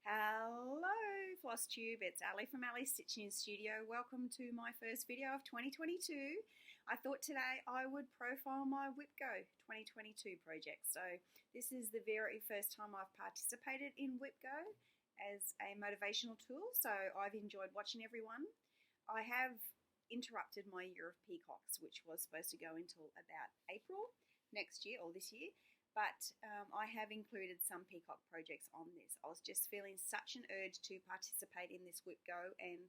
Hello FlossTube, it's Ali from Ali's Stitching Studio. Welcome to my first video of 2022. I thought today I would profile my WIPGO 2022 project. So this is the very first time I've participated in WIPGO as a motivational tool, so I've enjoyed watching everyone. I have interrupted my year of peacocks, which was supposed to go until about April next year or this year. But I have included some peacock projects on this. I was just feeling such an urge to participate in this WIPGO, and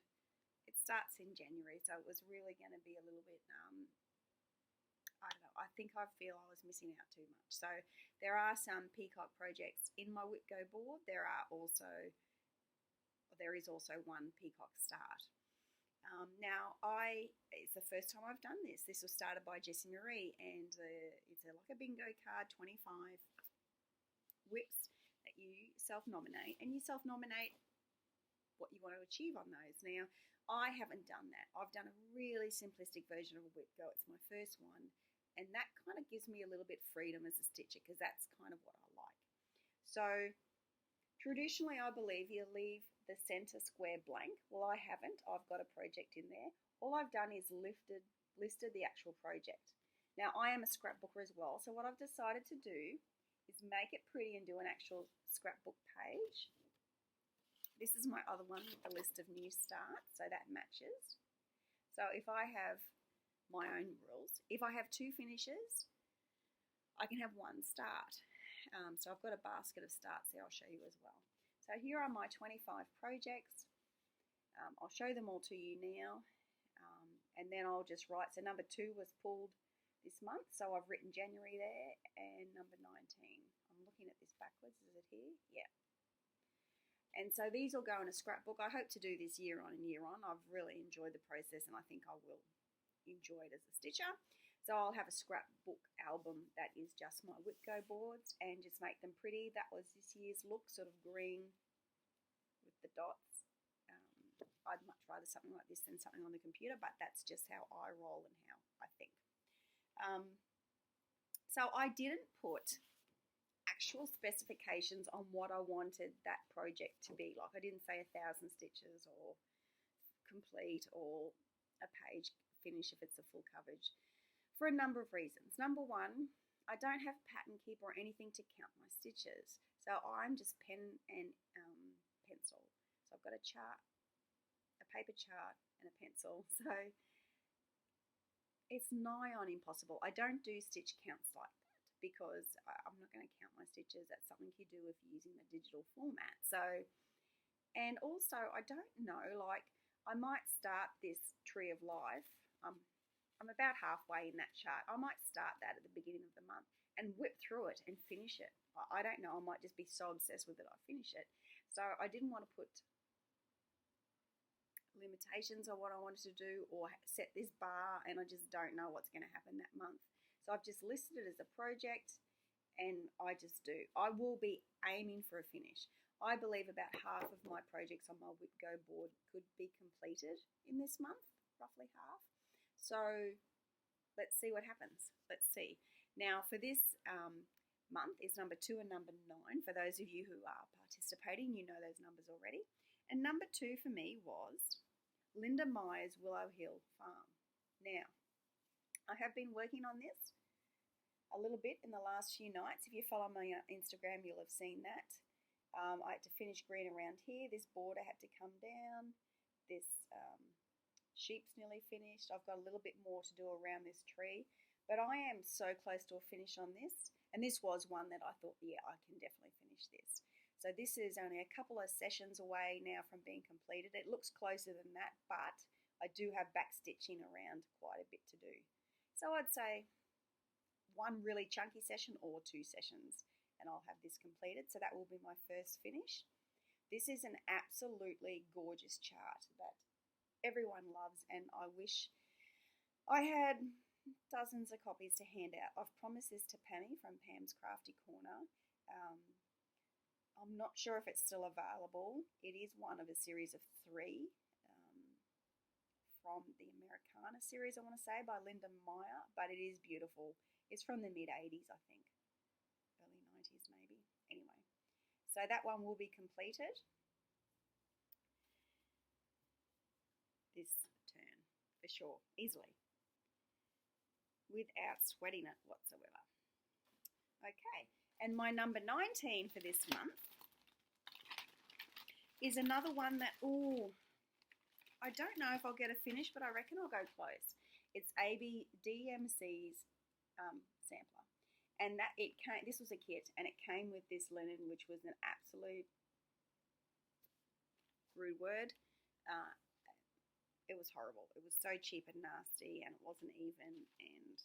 it starts in January, so it was really going to be a little bit, I don't know, I think I feel I was missing out too much. So there are some peacock projects in my WIPGO board. There is also one peacock start. Now, it's the first time I've done this. This was started by Jessie Marie, and it's like a bingo card, 25 WIPs that you self-nominate, and you self-nominate what you want to achieve on those. Now, I haven't done that. I've done a really simplistic version of a WIPGO. It's my first one, and that kind of gives me a little bit of freedom as a stitcher because that's kind of what I like. So traditionally, I believe you leave the center square blank. Well, I haven't. I've got a project in there. All I've done is listed the actual project. Now, I am a scrapbooker as well, so what I've decided to do is make it pretty and do an actual scrapbook page. This is my other one with a list of new starts, so that matches. So if I have my own rules, if I have two finishes, I can have one start. So I've got a basket of starts there I'll show you as well. So here are my 25 projects. I'll show them all to you now, and then I'll just write. So number 2 was pulled this month, so I've written January there, and number 19. I'm looking at this backwards. Is it here? Yeah. And so these will go in a scrapbook. I hope to do this year on and year on. I've really enjoyed the process, and I think I will enjoy it as a stitcher. So I'll have a scrapbook album that is just my WIPGO boards and just make them pretty. That was this year's look, sort of green with the dots. I'd much rather something like this than something on the computer, but that's just how I roll and how I think. So I didn't put actual specifications on what I wanted that project to be like. I didn't say 1,000 stitches or complete or a page finish if it's a full coverage, for a number of reasons. Number one, I don't have pattern keep or anything to count my stitches, so I'm just pen and pencil. So I've got a chart, a paper chart and a pencil, so it's nigh on impossible. I don't do stitch counts like that because I'm not going to count my stitches. That's something you do if you're using the digital format. So, and also I don't know, like I might start this tree of life. I'm about halfway in that chart. I might start that at the beginning of the month and whip through it and finish it. I don't know. I might just be so obsessed with it I finish it. So I didn't want to put limitations on what I wanted to do or set this bar, and I just don't know what's going to happen that month. So I've just listed it as a project, and I just do. I will be aiming for a finish. I believe about half of my projects on my WIPGO board could be completed in this month, roughly half. So let's see what happens. Let's see. Now for this month is number 2 and number 9. For those of you who are participating, you know those numbers already. And number 2 for me was Linda Meyer's Willow Hill Farm. Now, I have been working on this a little bit in the last few nights. If you follow my Instagram, you'll have seen that. I had to finish green around here. This border had to come down. This sheep's nearly finished. I've got a little bit more to do around this tree, but I am so close to a finish on this, and this was one that I thought, yeah, I can definitely finish this. So this is only a couple of sessions away now from being completed. It looks closer than that, but I do have back stitching around quite a bit to do. So I'd say one really chunky session or 2 sessions, and I'll have this completed. So that will be my first finish. This is an absolutely gorgeous chart that everyone loves, and I wish I had dozens of copies to hand out. I've promised this to Pammy from Pam's Crafty Corner. I'm not sure if it's still available. It is one of a series of 3 from the Americana series, I want to say, by Linda Meyer, but it is beautiful. It's from the mid-80s, I think, early 90s maybe. Anyway, so that one will be completed. this turn for sure, easily, without sweating it whatsoever. Okay, and my number 19 for this month is another one that, I don't know if I'll get a finish, but I reckon I'll go close. It's ABDMC's sampler. And this was a kit, and it came with this linen, which was an absolute rude word. It was horrible. It was so cheap and nasty, and it wasn't even, and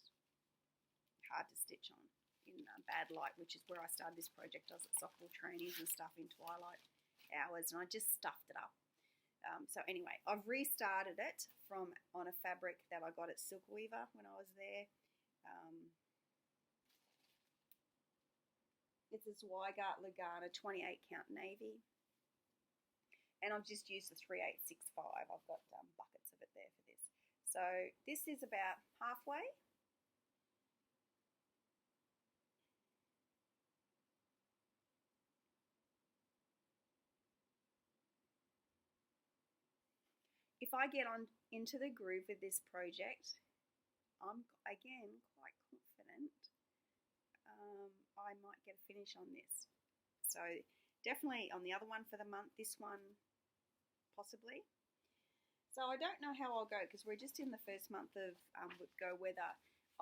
hard to stitch on in bad light, which is where I started this project. I was at softball trainings and stuff in twilight hours, and I just stuffed it up. So anyway, I've restarted it on a fabric that I got at Silk Weaver when I was there. It's a Zweigart Lugana 28 count navy. And I've just used the 3865. I've got buckets of it there for this. So this is about halfway. If I get on into the groove with this project, I'm again quite confident I might get a finish on this. So definitely on the other one for the month, this one possibly. So I don't know how I'll go because we're just in the first month of WIPGO, whether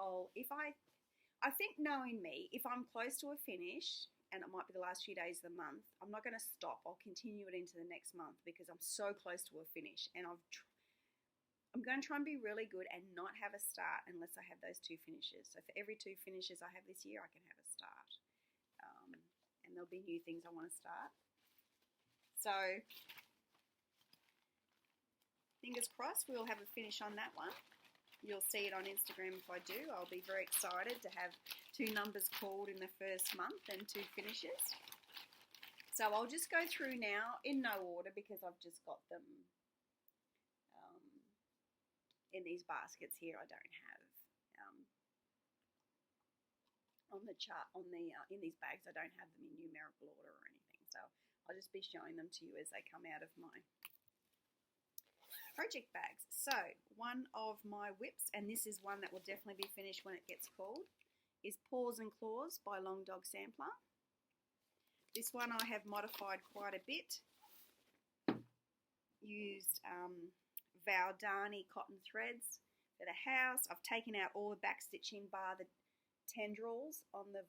I think knowing me, if I'm close to a finish and it might be the last few days of the month, I'm not going to stop. I'll continue it into the next month because I'm so close to a finish, and I'm going to try and be really good and not have a start unless I have those 2 finishes. So for every 2 finishes I have this year, I can have a start. And there'll be new things I want to start. So fingers crossed we'll have a finish on that one. You'll see it on Instagram if I do. I'll be very excited to have 2 numbers called in the first month and 2 finishes. So I'll just go through now in no order because I've just got them in these baskets here. I don't have on the chart in these bags. I don't have them in numerical order or anything. So I'll just be showing them to you as they come out of my project bags. So one of my whips, and this is one that will definitely be finished when it gets called, is Paws and Claws by Long Dog Sampler. This one I have modified quite a bit. Used Valdani cotton threads for the house. I've taken out all the back stitching bar the tendrils on the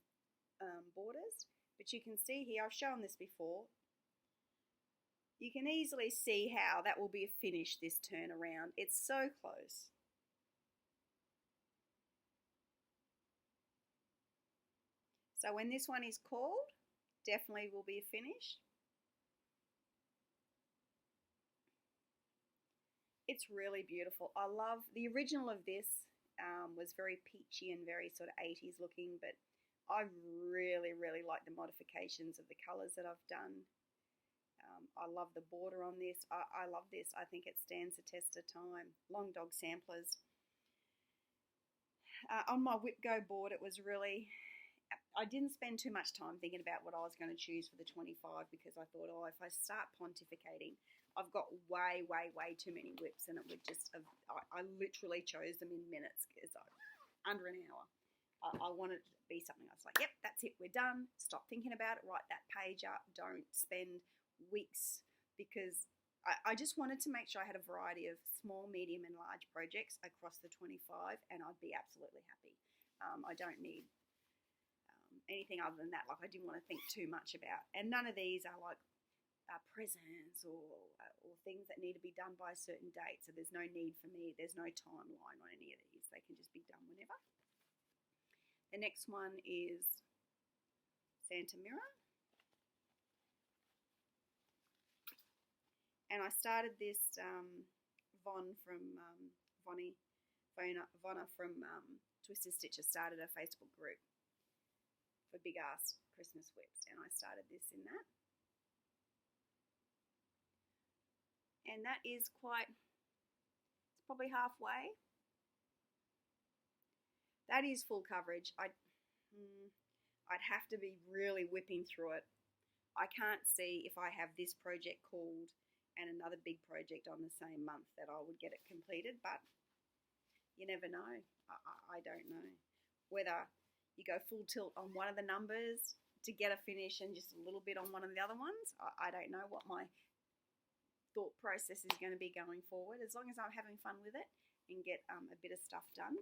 borders, but you can see here, I've shown this before, you can easily see how that will be a finish this turn around. It's so close. So when this one is called, definitely will be a finish. It's really beautiful. I love the original of this. Was very peachy and very sort of 80s looking, but I really, really like the modifications of the colours that I've done. I love the border on this. I love this. I think it stands the test of time. Long Dog Samplers. On my WIPGO board, it was really, I didn't spend too much time thinking about what I was going to choose for the 25 because I thought, if I start pontificating, I've got way, way, way too many whips, and it would just, I literally chose them in minutes, under an hour. I wanted it to be something I was like, yep, that's it, we're done. Stop thinking about it, write that page up, don't spend weeks, because I just wanted to make sure I had a variety of small, medium, and large projects across the 25, and I'd be absolutely happy. I don't need anything other than that. Like, I didn't want to think too much about, and none of these are like presents or things that need to be done by a certain date. So there's no need for me. There's no timeline on any of these. They can just be done whenever. The next one is Santa Mirror. And I started this Vonna from Twisted Stitches started a Facebook group for big ass Christmas whips, and I started this in that. And that is it's probably halfway. That is full coverage. I'd have to be really whipping through it. I can't see if I have this project called and another big project on the same month that I would get it completed, but you never know. I don't know whether you go full tilt on one of the numbers to get a finish and just a little bit on one of the other ones. I don't know what my thought process is going to be going forward, as long as I'm having fun with it and get a bit of stuff done.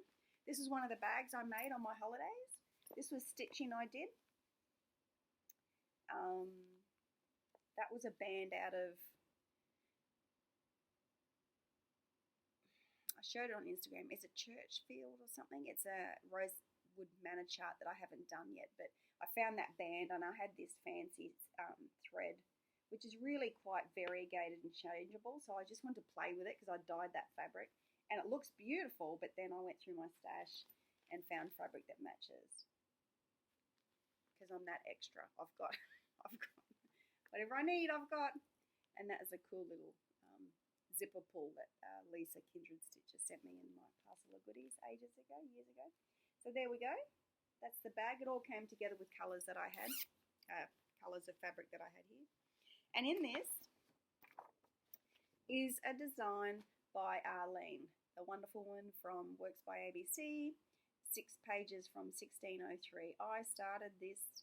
This is one of the bags I made on my holidays. This was stitching I did. That was a band out of, I showed it on Instagram. It's a Churchfield or something. It's a rosewood manor chart that I haven't done yet, but I found that band and I had this fancy thread, which is really quite variegated and changeable. So I just wanted to play with it because I dyed that fabric and it looks beautiful, but then I went through my stash and found fabric that matches. Because I'm that extra. I've got whatever I need, I've got. And that is a cool little zipper pull that Lisa Kindred Stitcher sent me in my parcel of goodies years ago. So there we go. That's the bag. It all came together with colours that I had, colours of fabric that I had here. And in this is a design by Arlene, the wonderful one from Works by ABC, 6 pages from 1603. I started this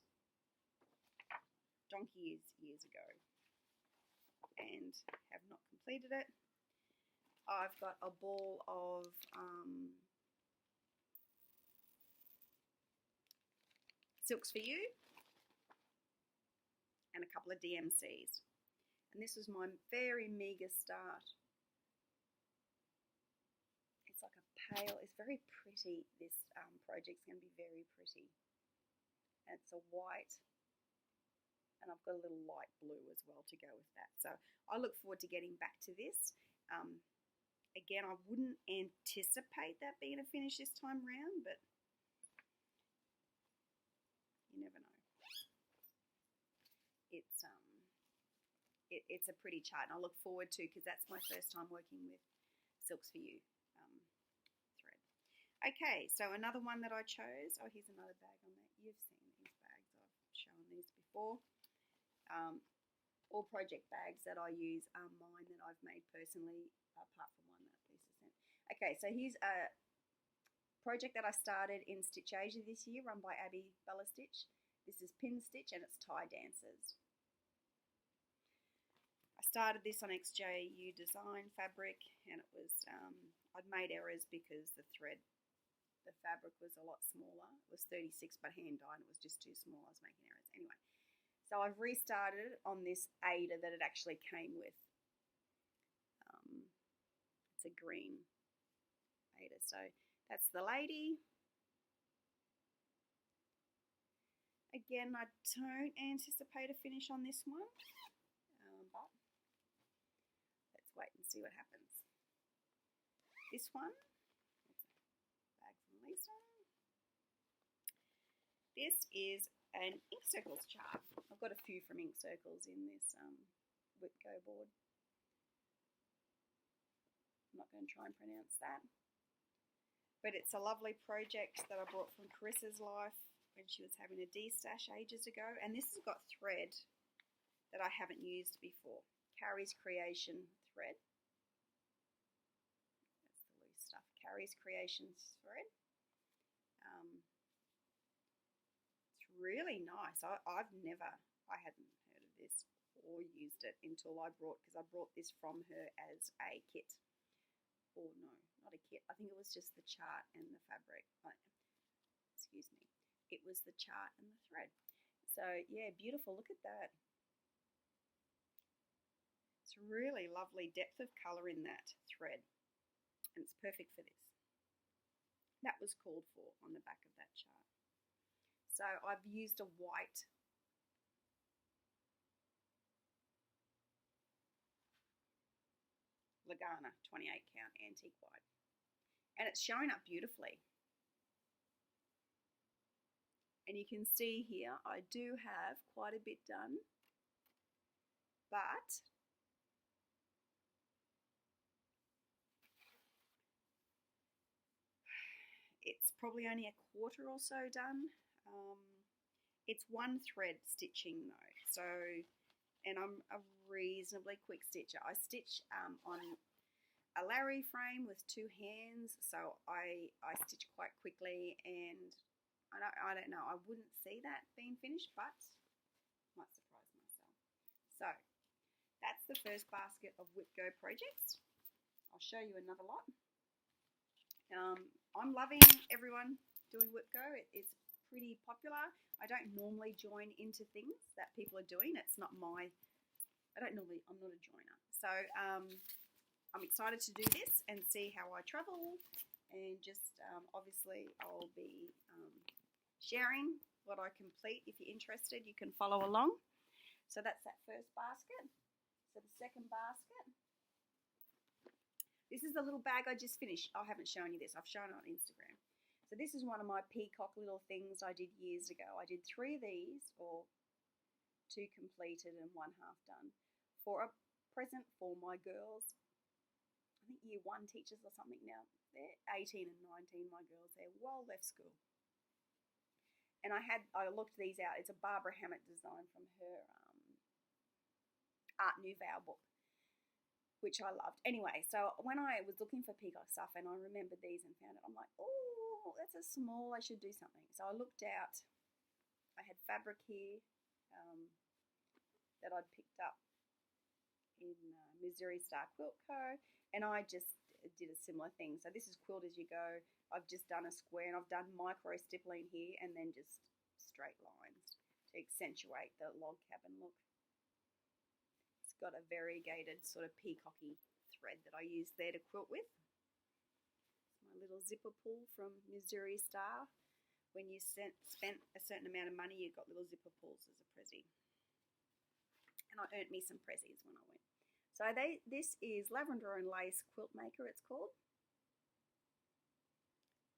donkey years ago and have not completed it. I've got a ball of Silks for You and a couple of DMCs. And this was my very meagre start. It's like a pale, it's very pretty. This project's going to be very pretty. And it's a white, and I've got a little light blue as well to go with that. So I look forward to getting back to this. Again, I wouldn't anticipate that being a finish this time round, but you never know. It's a pretty chart, and I look forward to, because that's my first time working with Silks for You thread. Okay, so another one that I chose. Oh, here's another bag on that. You've seen these bags. I've shown these before. All project bags that I use are mine that I've made personally, apart from one that Lisa sent. Okay, so here's a project that I started in Stitch Asia this year, run by Abby Bella Stitch. This is Pin Stitch and it's Tie Dancers. I started this on XJU Design fabric, and it was, I'd made errors because the fabric was a lot smaller. It was 36 but hand dyed, and it was just too small. I was making errors. Anyway, so I've restarted on this Ada that it actually came with. It's a green Ada. So that's the lady. Again, I don't anticipate a finish on this one, but let's wait and see what happens. This one, bag from Lisa. This is an Ink Circles chart. I've got a few from Ink Circles in this WIPGO board. I'm not going to try and pronounce that. But it's a lovely project that I brought from Carissa's life when she was having a D-stash ages ago. And this has got thread that I haven't used before. Carrie's Creation thread. That's the loose stuff. Carrie's Creations thread. It's really nice. I hadn't heard of this or used it until because I brought this from her as a kit. Or no, not a kit. I think it was just the chart and the fabric. Excuse me. It was the chart and the thread. So yeah, beautiful. Look at that. It's really lovely depth of colour in that thread. And it's perfect for this. That was called for on the back of that chart. So I've used a white Lagana 28 count antique white. And it's showing up beautifully. And you can see here, I do have quite a bit done, but it's probably only a quarter or so done. It's one thread stitching though, so and I'm a reasonably quick stitcher. I stitch on a Larry frame with two hands, so I stitch quite quickly, and I don't know, I wouldn't see that being finished, but might surprise myself. So that's the first basket of WIPGO projects. I'll show you another lot. I'm loving everyone doing WIPGO. It's pretty popular. I don't normally join into things that people are doing. It's not my, I'm not a joiner. So I'm excited to do this and see how I travel, and just obviously I'll be sharing what I complete. If you're interested, you can follow along. So that's that first basket. So the second basket, this is the little bag I just finished. I haven't shown you this. I've shown it on Instagram. So this is one of my peacock little things I did years ago. I did 3 of these, or 2 completed and 1 half done, for a present for my girls. I think year 1 teachers or something now. They're 18 and 19, my girls. They're well left school. And I looked these out. It's a Barbara Hammett design from her Art Nouveau book, which I loved. Anyway, so when I was looking for peacock stuff and I remembered these and found it, I'm like, oh, that's a small, I should do something. So I looked out. I had fabric here that I'd picked up in Missouri Star Quilt Co. And I just did a similar thing. So this is Quilt As You Go. I've just done a square, and I've done micro stippling here and then just straight lines to accentuate the log cabin look. It's got a variegated sort of peacocky thread that I use there to quilt with. It's my little zipper pull from Missouri Star. When you spent a certain amount of money, you got little zipper pulls as a pressie. And I earned me some prezzies when I went. So this is Lavender and Lace Quilt Maker, it's called.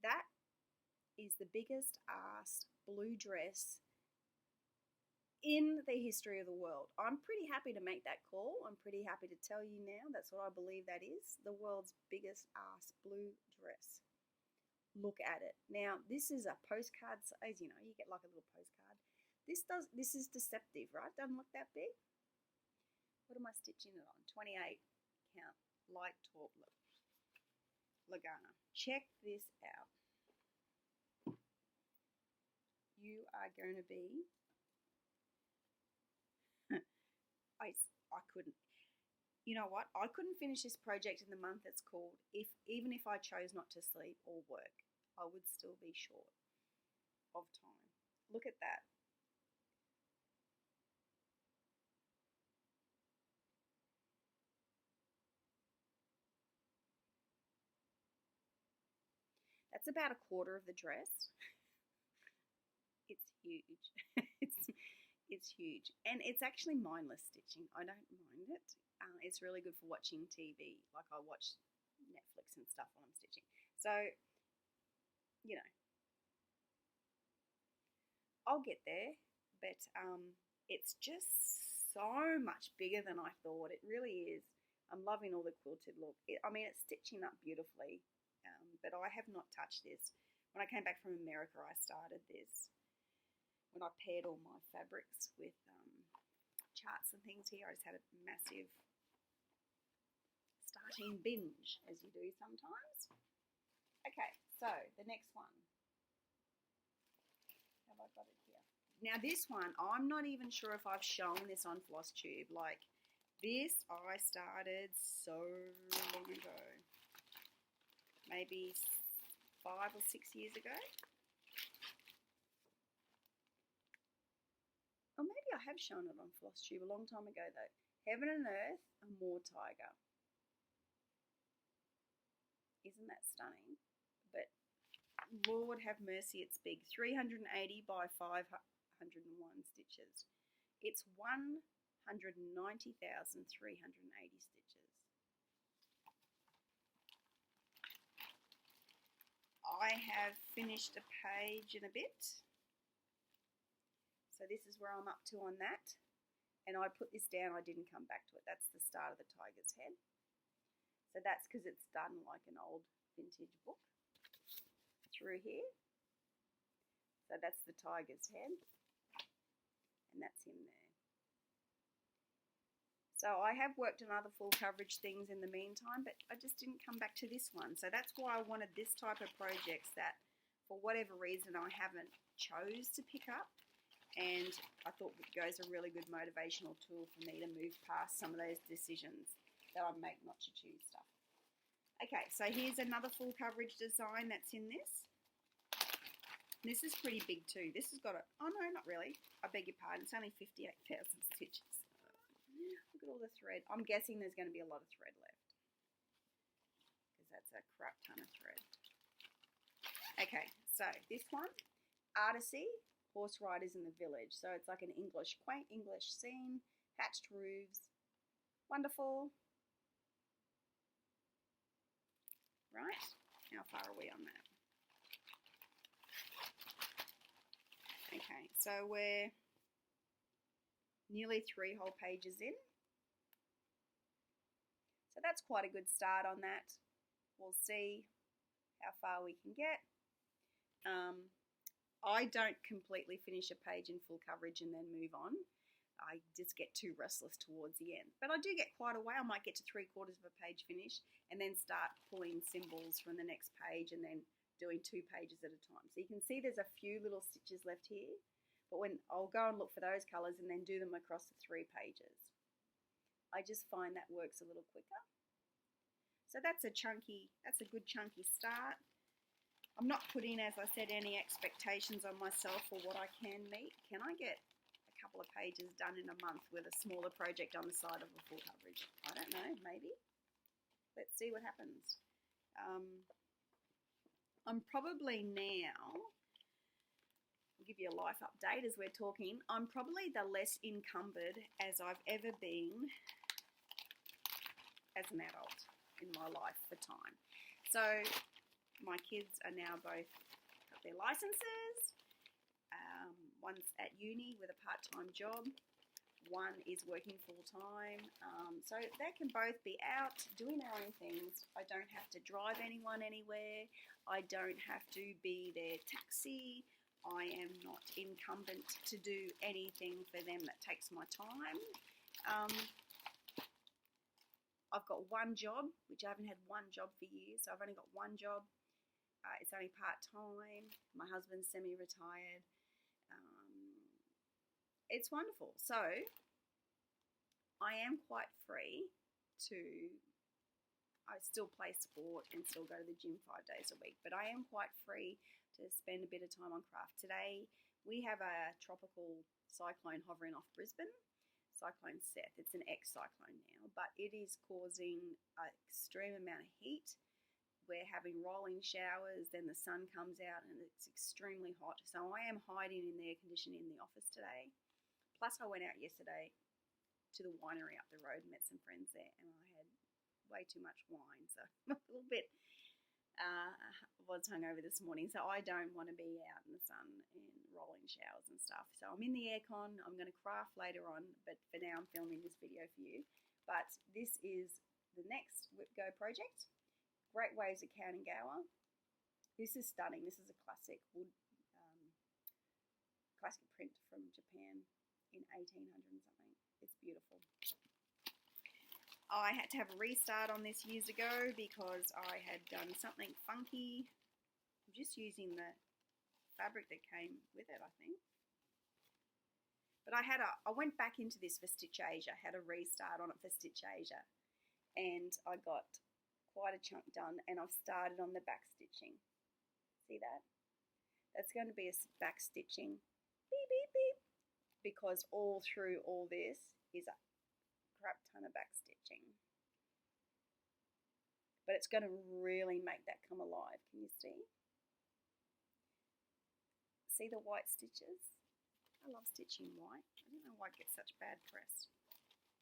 That is the biggest ass blue dress in the history of the world. I'm pretty happy to make that call. I'm pretty happy to tell you now. That's what I believe that is. The world's biggest ass blue dress. Look at it. Now, this is a postcard size, you know, you get like a little postcard. This is deceptive, right? Doesn't look that big. What am I stitching it on? 28 count, light taut Lagana. Check this out. You are going to be, I couldn't, you know what? I couldn't finish this project in the month it's called, even if I chose not to sleep or work. I would still be short of time. Look at that. That's about a quarter of the dress. It's huge. it's huge. And it's actually mindless stitching. I don't mind it. It's really good for watching TV. Like I watch Netflix and stuff when I'm stitching. So, you know, I'll get there. But it's just so much bigger than I thought. It really is. I'm loving all the quilted look. I mean, it's stitching up beautifully. But I have not touched this. When I came back from America, I started this. When I paired all my fabrics with charts and things here, I just had a massive starting binge, as you do sometimes. Okay, so the next one. Have I got it here? Now this one, I'm not even sure if I've shown this on Floss Tube. Like this, I started so long ago. Maybe 5 or 6 years ago. Or maybe I have shown it on Floss Tube a long time ago though. Heaven and Earth, a Moor Tiger. Isn't that stunning? But Lord have mercy, it's big. 380 by 501 stitches. It's 190,380 stitches. I have finished a page and a bit. So this is where I'm up to on that. And I put this down, I didn't come back to it. That's the start of the tiger's head. So that's because it's done like an old vintage book through here. So that's the tiger's head. And that's him there. So I have worked on other full coverage things in the meantime, but I just didn't come back to this one. So that's why I wanted this type of projects that, for whatever reason, I haven't chose to pick up. And I thought WIPGO is a really good motivational tool for me to move past some of those decisions that I make not to choose stuff. Okay, so here's another full coverage design that's in this. This is pretty big too. This has got a, oh no, not really. I beg your pardon. It's only 58,000 stitches. Look at all the thread. I'm guessing there's going to be a lot of thread left, because that's a crap ton of thread. Okay, so this one, Artisy, horse riders in the village. So it's like an English, quaint English scene, hatched roofs. Wonderful. Right, how far are we on that? Okay, so we're nearly 3 whole pages in. So that's quite a good start on that. We'll see how far we can get. I don't completely finish a page in full coverage and then move on. I just get too restless towards the end. But I do get quite a way. I might get to 3/4 of a page finished and then start pulling symbols from the next page and then doing 2 pages at a time. So you can see there's a few little stitches left here. But when I'll go and look for those colours and then do them across the 3 pages. I just find that works a little quicker. So that's a good chunky start. I'm not putting, as I said, any expectations on myself for what I can meet. Can I get a couple of pages done in a month with a smaller project on the side of a full coverage? I don't know, maybe. Let's see what happens. I'm probably now, I'll give you a life update as we're talking, I'm probably the less encumbered as I've ever been as an adult in my life for time. So my kids are now both got their licenses. One's at uni with a part-time job. One is working full-time. So they can both be out doing their own things. I don't have to drive anyone anywhere. I don't have to be their taxi. I am not incumbent to do anything for them that takes my time. I've got one job, which I haven't had one job for years. So I've only got one job. It's only part-time. My husband's semi-retired. It's wonderful. So I am quite free to, I still play sport and still go to the gym 5 days a week, but I am quite free to spend a bit of time on craft. Today we have a tropical cyclone hovering off Brisbane, Cyclone Seth. It's an ex-cyclone now, but it is causing an extreme amount of heat. We're having rolling showers, then the sun comes out and it's extremely hot. So I am hiding in the air conditioning in the office today. Plus I went out yesterday to the winery up the road and met some friends there, and I had way too much wine, so I'm a little bit was hungover this morning, so I don't want to be out in the sun and rolling showers and stuff. So I'm in the aircon. I'm going to craft later on, but for now I'm filming this video for you. But this is the next WIPGO project. Great Waves of Kanagawa. This is stunning. This is a classic wood, classic print from Japan in 1800 and something. It's beautiful. I had to have a restart on this years ago because I had done something funky. I'm just using the fabric that came with it, I think. But I went back into this for Stitch Asia. I had a restart on it for Stitch Asia. And I got quite a chunk done, and I've started on the back stitching. See that? That's going to be a back stitching. Beep, beep, beep. Because all through all this is a crap ton of back stitching. But it's going to really make that come alive. Can you see? See the white stitches? I love stitching white. I don't know why it gets such bad press.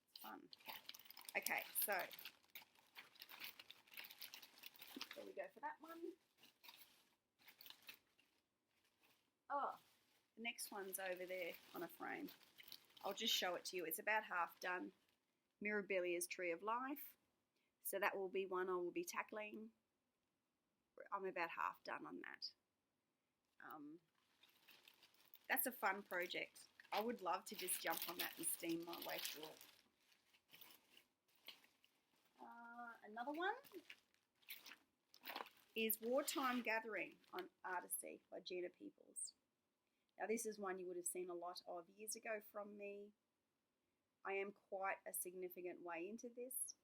It's fun. Okay, so there we go for that one. Oh, the next one's over there on a frame. I'll just show it to you. It's about half done. Mirabilia's Tree of Life. So that will be one I will be tackling. I'm about half done on that. That's a fun project. I would love to just jump on that and steam my way through it. Another one is Wartime Gathering on Artisy by Gina Peoples. Now this is one you would have seen a lot of years ago from me. I am quite a significant way into this.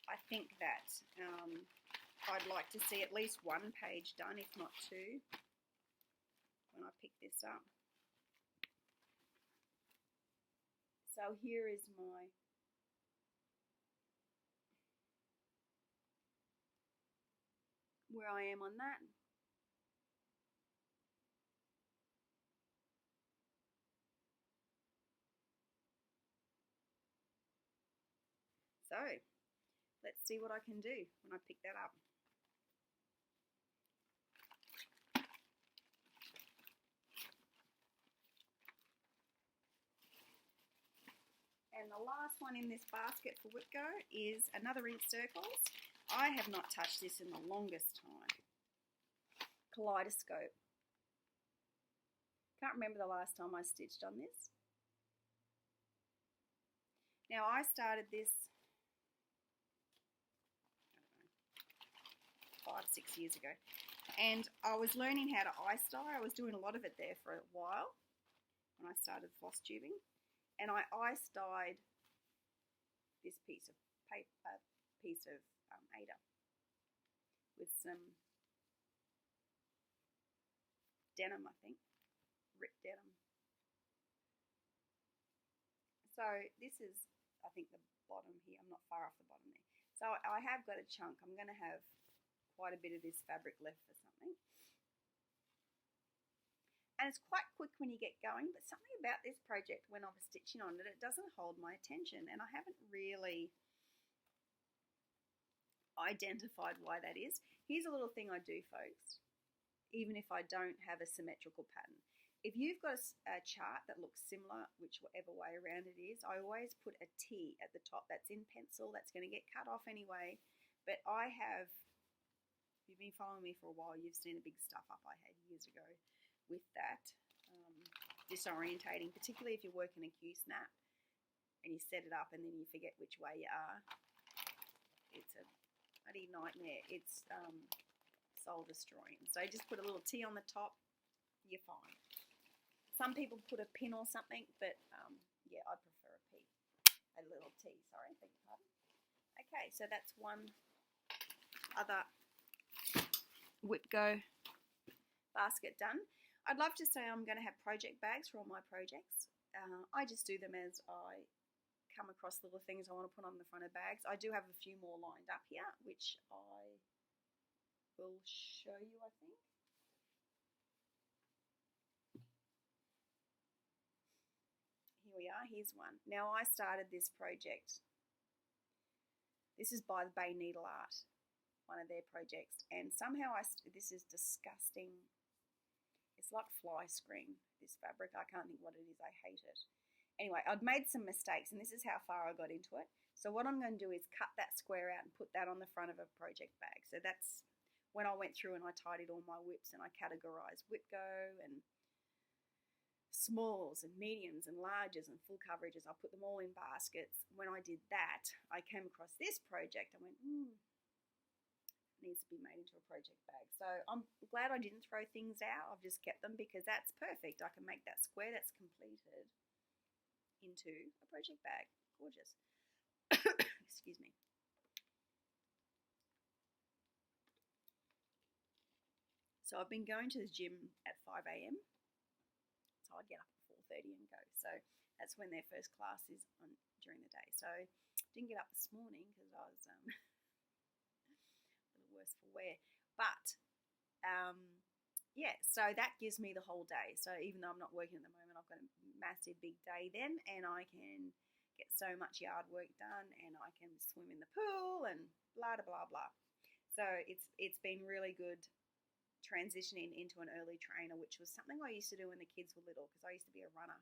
I think that I'd like to see at least one page done, if not two, when I pick this up. So here is where I am on that. So let's see what I can do when I pick that up. And the last one in this basket for WIPGO is another ink circles. I have not touched this in the longest time. Kaleidoscope. Can't remember the last time I stitched on this. Now I started this, I don't know, 5 or 6 years ago, and I was learning how to eye dye. I was doing a lot of it there for a while when I started floss tubing, and I eye dyed this piece of paper, Ada with some denim, I think, ripped denim. So this is, I think, the bottom here. I'm not far off the bottom there. So I have got a chunk. I'm going to have quite a bit of this fabric left for something. And it's quite quick when you get going, but something about this project when I was stitching on it, it doesn't hold my attention, and I haven't really identified why that is. Here's a little thing I do, folks, even if I don't have a symmetrical pattern. If you've got a chart that looks similar, whichever way around it is, I always put a T at the top. That's in pencil. That's going to get cut off anyway. But I have, if you've been following me for a while, you've seen the big stuff up I had years ago with that. Disorientating, particularly if you're working a Q-snap and you set it up and then you forget which way you are. It's a bloody nightmare. It's soul destroying. So just put a little T on the top, you're fine. Some people put a pin or something, but yeah, I prefer a P. A little T, sorry, beg your pardon. Okay, so that's one other WIPGO basket done. I'd love to say I'm going to have project bags for all my projects. I just do them as I come across little things I want to put on the front of bags. I do have a few more lined up here, which I will show you, I think. Here we are, here's one. Now I started this project. This is by the Bay Needle Art, one of their projects, and somehow this is disgusting. It's like fly screen, this fabric. I can't think what it is, I hate it. Anyway, I'd made some mistakes, and this is how far I got into it. So what I'm going to do is cut that square out and put that on the front of a project bag. So that's when I went through and I tidied all my WIPs and I categorised WIPGO and smalls and mediums and larges and full coverages. I put them all in baskets. When I did that, I came across this project. I went, it needs to be made into a project bag. So I'm glad I didn't throw things out. I've just kept them because that's perfect. I can make that square that's completed into a project bag. Gorgeous. Excuse me. So I've been going to the gym at 5 a.m. So I get up at 4:30 and go. So that's when their first class is on during the day. So didn't get up this morning because I was a little worse for wear. But yeah, so that gives me the whole day. So even though I'm not working at the moment, I've got a massive big day then, and I can get so much yard work done, and I can swim in the pool and blah blah blah. So it's been really good transitioning into an early trainer, which was something I used to do when the kids were little, because I used to be a runner,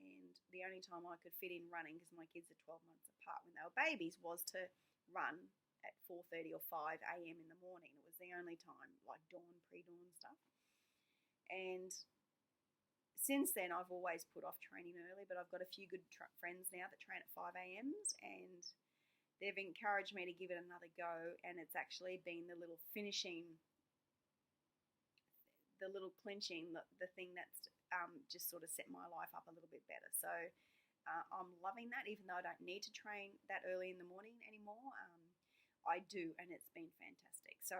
and the only time I could fit in running, because my kids are 12 months apart when they were babies, was to run at 4:30 or 5 a.m. in the morning. It was the only time, like dawn, pre-dawn stuff. And since then, I've always put off training early, but I've got a few good friends now that train at 5 a.m.s, and they've encouraged me to give it another go, and it's actually been the little finishing, the little clinching, the thing that's just sort of set my life up a little bit better. So I'm loving that, even though I don't need to train that early in the morning anymore. I do, and it's been fantastic. So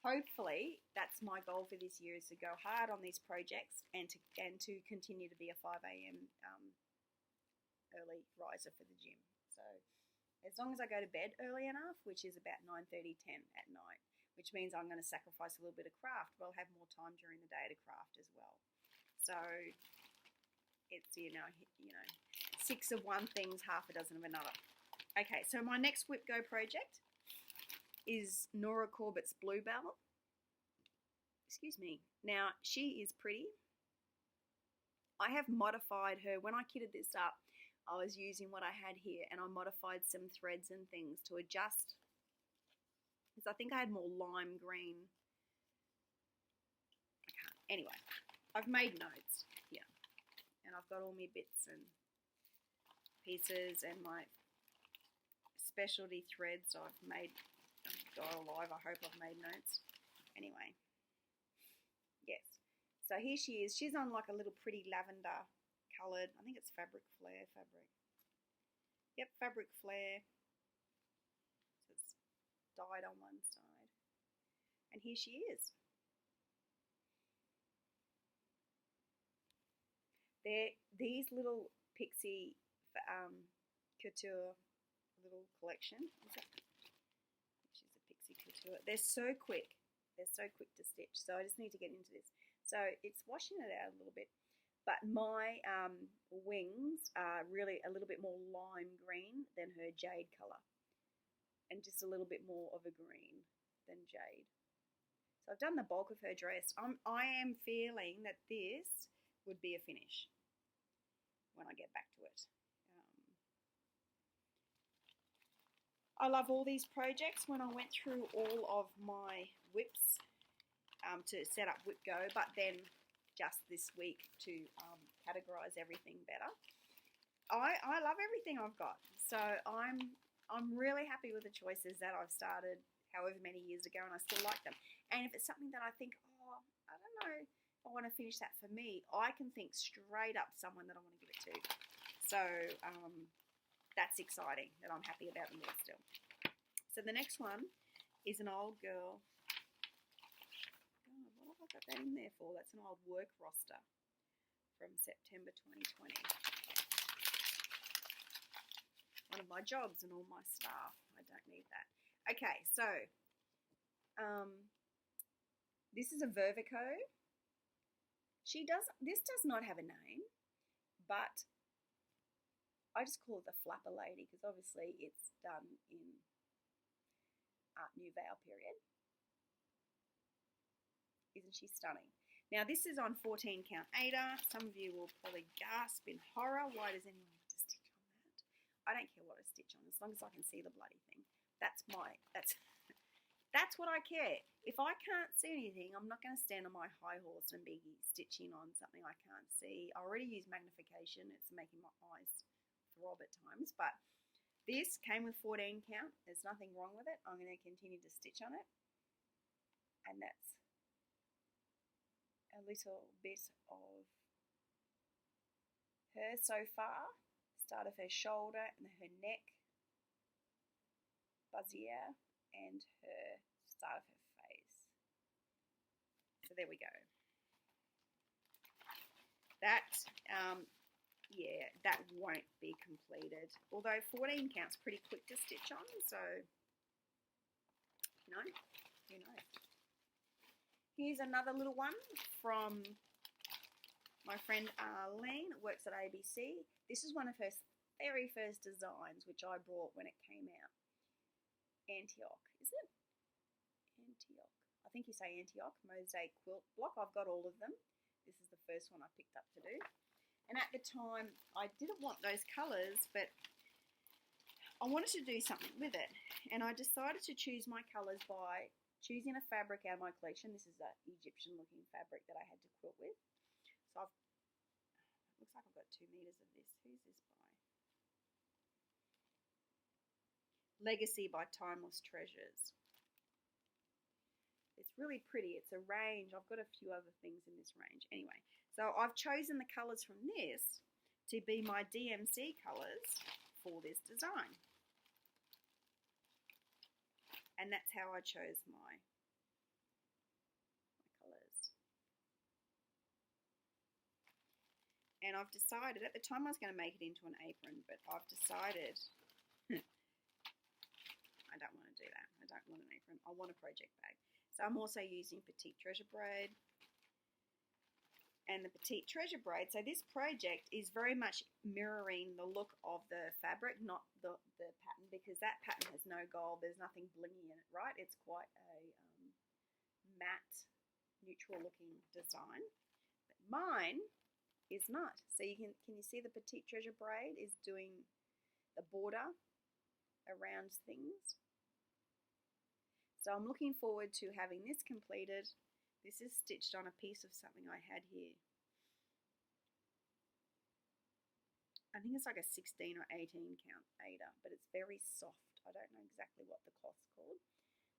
hopefully that's my goal for this year, is to go hard on these projects and to continue to be a 5 a.m. Early riser for the gym. So as long as I go to bed early enough, which is about 9:30, 10 at night, which means I'm going to sacrifice a little bit of craft, but I'll have more time during the day to craft as well. So it's, you know, 6 of one thing's half a dozen of another. Okay, so my next WIPGO project is Nora Corbett's Bluebell. Excuse me. Now, she is pretty. I have modified her. When I kitted this up, I was using what I had here, and I modified some threads and things to adjust, because I think I had more lime green. Anyway, I've made notes here, and I've got all my bits and pieces and my specialty threads I've made. Dial Live, I hope I've made notes. Anyway, yes. So here she is. She's on like a little pretty lavender coloured, I think it's Fabric Flare fabric. Yep, Fabric Flare. So it's dyed on one side. And here she is. These little Pixie Couture little collection. Is that? They're so quick. They're so quick to stitch. So I just need to get into this. So it's washing it out a little bit. But my wings are really a little bit more lime green than her jade colour. And just a little bit more of a green than jade. So I've done the bulk of her dress. I am feeling that this would be a finish when I get back to it. I love all these projects. When I went through all of my WIPs to set up WIPGO, but then just this week to categorise everything better, I love everything I've got. So I'm really happy with the choices that I've started however many years ago, and I still like them. And if it's something that I think, oh, I don't know, I want to finish that for me, I can think straight up someone that I want to give it to. So that's exciting that I'm happy about them all still. So the next one is an old girl. God, what have I got that in there for? That's an old work roster from September 2020. One of my jobs and all my staff. I don't need that. Okay, so this is a Vervico. This does not have a name, but I just call it the Flapper Lady because obviously it's done in Art Nouveau period. Isn't she stunning? Now this is on 14 count Aida. Some of you will probably gasp in horror. Why does anyone have to stitch on that? I don't care what I stitch on as long as I can see the bloody thing. That's what I care. If I can't see anything, I'm not going to stand on my high horse and be stitching on something I can't see. I already use magnification. It's making my eyes throb at times, but this came with 14 count. There's nothing wrong with it. I'm going to continue to stitch on it, and that's a little bit of her so far. Start of her shoulder and her neck, buzzier, and her start of her face. So there we go. That yeah, that won't be completed. Although 14 count's pretty quick to stitch on, so, you know, who knows. Here's another little one from my friend Arlene, works at ABC. This is one of her very first designs, which I brought when it came out. Antioch, is it? Antioch. I think you say Antioch, mosaic quilt block. I've got all of them. This is the first one I picked up to do. And at the time, I didn't want those colours, but I wanted to do something with it. And I decided to choose my colours by choosing a fabric out of my collection. This is an Egyptian-looking fabric that I had to quilt with. So I've Looks like I've got 2 meters of this. Who's this by? Legacy by Timeless Treasures. It's really pretty. It's a range. I've got a few other things in this range. Anyway, so I've chosen the colours from this to be my DMC colours for this design. And that's how I chose my colours. And I've decided, at the time I was going to make it into an apron, but I've decided I don't want to do that. I don't want an apron. I want a project bag. So I'm also using Petite Treasure braid. And the Petite Treasure braid, so this project is very much mirroring the look of the fabric, not the pattern, because that pattern has no gold. There's nothing blingy in it, right? It's quite a matte, neutral looking design. But mine is not. So can you see the Petite Treasure braid is doing the border around things. So I'm looking forward to having this completed. This is stitched on a piece of something I had here. I think it's like a 16 or 18 count Aida, but it's very soft. I don't know exactly what the cloth's called.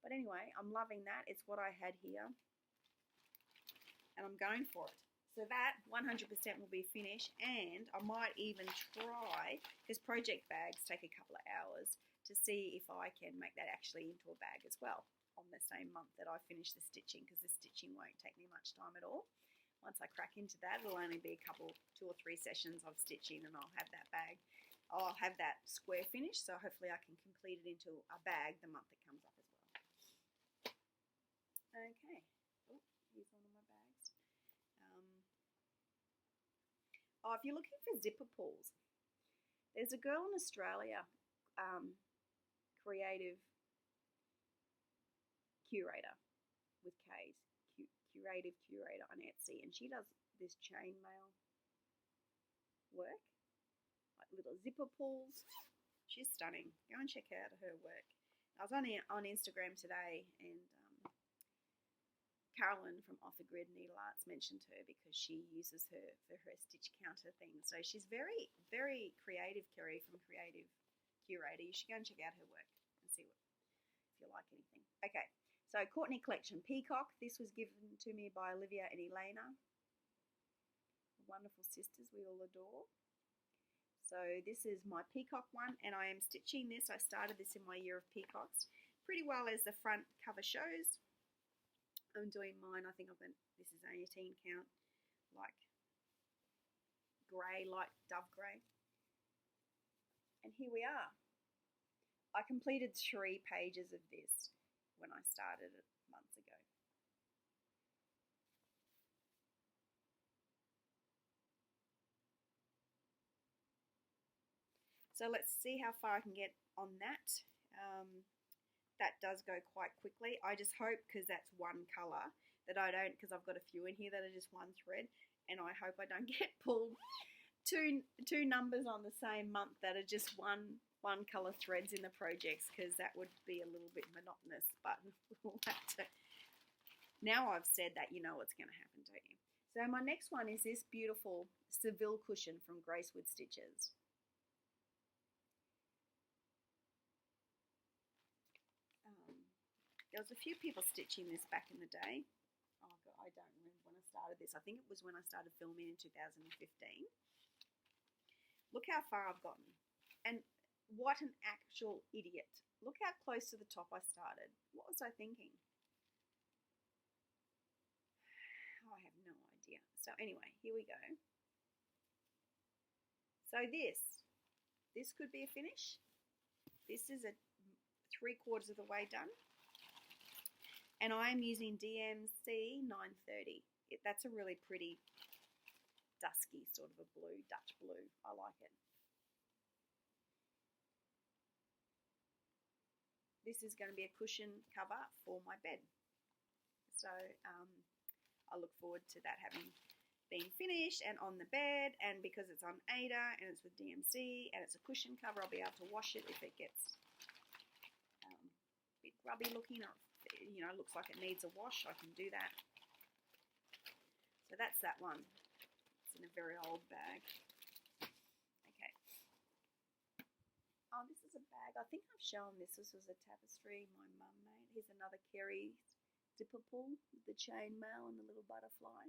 But anyway, I'm loving that. It's what I had here. And I'm going for it. So that 100% will be finished, and I might even try, because project bags take a couple of hours, to see if I can make that actually into a bag as well on the same month that I finish the stitching, because the stitching won't take me much time at all. Once I crack into that, it'll only be a couple, 2 or 3 sessions of stitching, and I'll have that bag. I'll have that square finished, so hopefully I can complete it into a bag the month it comes up as well. Okay. Oh, here's one of my bags. If you're looking for zipper pulls, there's a girl in Australia, creative curator with K's, creative curator on Etsy, and she does this chainmail work, like little zipper pulls. She's stunning. Go and check out her work. I was on Instagram today, and Carolyn from Off the Grid Needle Arts mentioned her because she uses her for her stitch counter thing. So she's very, very creative, Kerry from Creative Curator. You should go and check out her work and see if you like anything. Okay, so Courtney Collection Peacock. This was given to me by Olivia and Elena, wonderful sisters we all adore. So this is my peacock one, and I am stitching this. I started this in my year of peacocks pretty well, as the front cover shows. I'm doing mine, I think I've been, this is an 18 count, like grey, light dove grey. And here we are. I completed 3 pages of this when I started it months ago. So let's see how far I can get on that. That does go quite quickly. I just hope, because that's one colour, that I don't, because I've got a few in here that are just one thread, and I hope I don't get pulled two numbers on the same month that are just one colour threads in the projects, because that would be a little bit monotonous, but we'll have to. Now I've said that, you know what's going to happen, don't you? So my next one is this beautiful Seville cushion from Gracewood Stitches. There was a few people stitching this back in the day. Oh God, I don't remember when I started this. I think it was when I started filming in 2015. Look how far I've gotten. And what an actual idiot. Look how close to the top I started. What was I thinking? Oh, I have no idea. So anyway, here we go. So this could be a finish. This is a 3/4 of the way done. And I am using DMC 930. That's a really pretty dusky sort of a blue, Dutch blue. I like it. This is going to be a cushion cover for my bed. So I look forward to that having been finished and on the bed, and because it's on Aida and it's with DMC and it's a cushion cover, I'll be able to wash it if it gets a bit grubby looking, or you know, looks like it needs a wash. I can do that. So that's that one. It's in a very old bag. Okay. Oh, this is a bag. I think I've shown this. This was a tapestry my mum made. Here's another Kerry zipper pull with the chain mail and the little butterfly.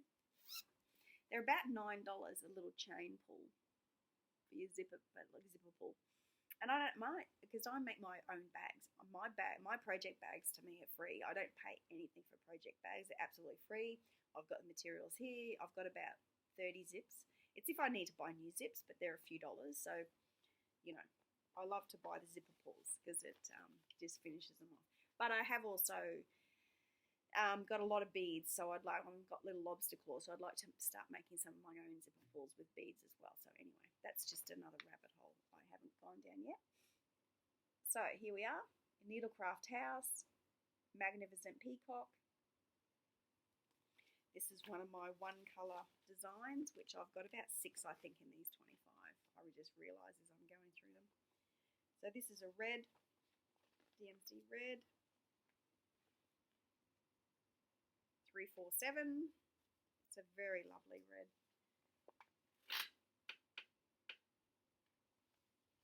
They're about $9 a little chain pull for your zipper pull. And I don't mind because I make my own bags. My project bags to me are free. I don't pay anything for project bags. They're absolutely free. I've got the materials here. I've got about 30 zips. It's if I need to buy new zips, but they're a few dollars. So, you know, I love to buy the zipper pulls because it just finishes them off. But I have also got a lot of beads, so I've got little lobster claws, so I'd like to start making some of my own zipper pulls with beads as well. So anyway, that's just another rabbit hole I haven't gone down yet. So here we are, Needlecraft House, Magnificent Peacock. This is one of my one colour designs, which I've got about 6, I think, in these 25. I just realise as I'm going through them. So this is a red, DMC red. 347. It's a very lovely red.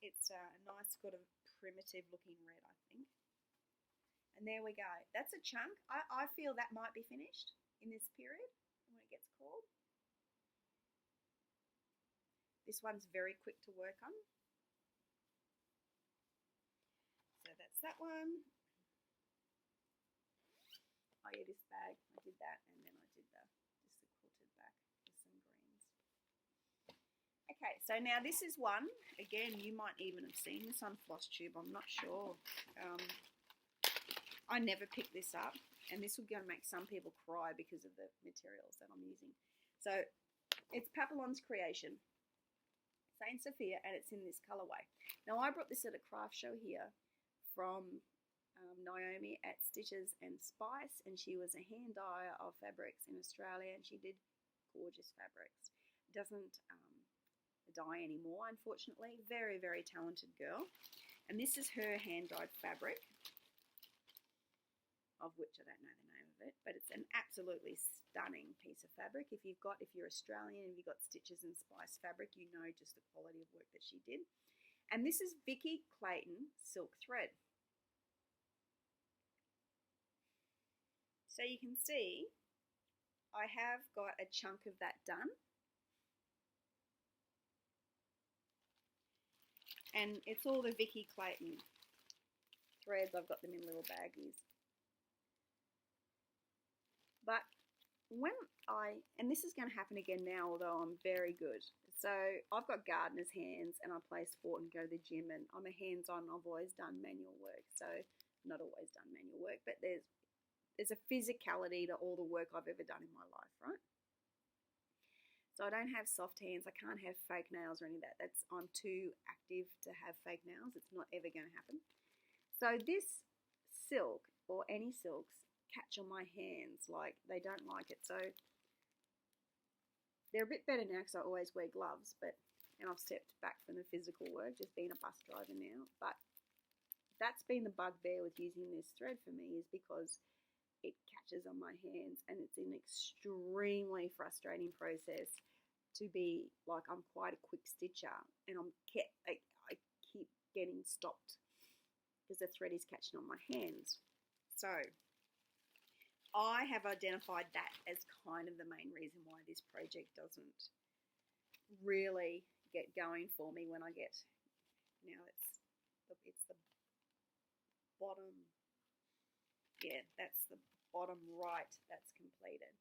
It's a nice sort of primitive looking red, I think. And there we go. That's a chunk. I feel that might be finished in this period when it gets cold. This one's very quick to work on. So that's that one. Oh yeah, this bag, I did that, and then I did just the quilted back with some greens. Okay, so now this is one, again, you might even have seen this on Floss Tube, I'm not sure. I never picked this up, and this will going to make some people cry because of the materials that I'm using. So, it's Papillon's Creation, Saint Sophia, and it's in this colourway. Now, I brought this at a craft show here from Naomi at Stitches and Spice, and she was a hand dyer of fabrics in Australia, and she did gorgeous fabrics. Doesn't dye anymore, unfortunately. Very, very talented girl. And this is her hand dyed fabric, of which I don't know the name of it, but it's an absolutely stunning piece of fabric. If you're Australian, if you've got Stitches and Spice fabric, you know just the quality of work that she did. And this is Vicky Clayton silk thread. So you can see I have got a chunk of that done. And it's all the Vicky Clayton threads. I've got them in little baggies. But and this is going to happen again now, although I'm very good. So I've got gardener's hands, and I play sport and go to the gym, and I'm a hands-on. I've always done manual work. So not always done manual work, but there's a physicality to all the work I've ever done in my life, right? So I don't have soft hands. I can't have fake nails or any of that. I'm too active to have fake nails. It's not ever going to happen. So this silk, or any silks, catch on my hands. Like, they don't like it. So they're a bit better now because I always wear gloves, and I've stepped back from the physical work, just being a bus driver now. But that's been the bugbear with using this thread for me, is because it catches on my hands, and it's an extremely frustrating process to be like, I'm quite a quick stitcher, and I keep getting stopped because the thread is catching on my hands. So I have identified that as kind of the main reason why this project doesn't really get going for me when I get, now it's the bottom. Yeah, that's the bottom right that's completed.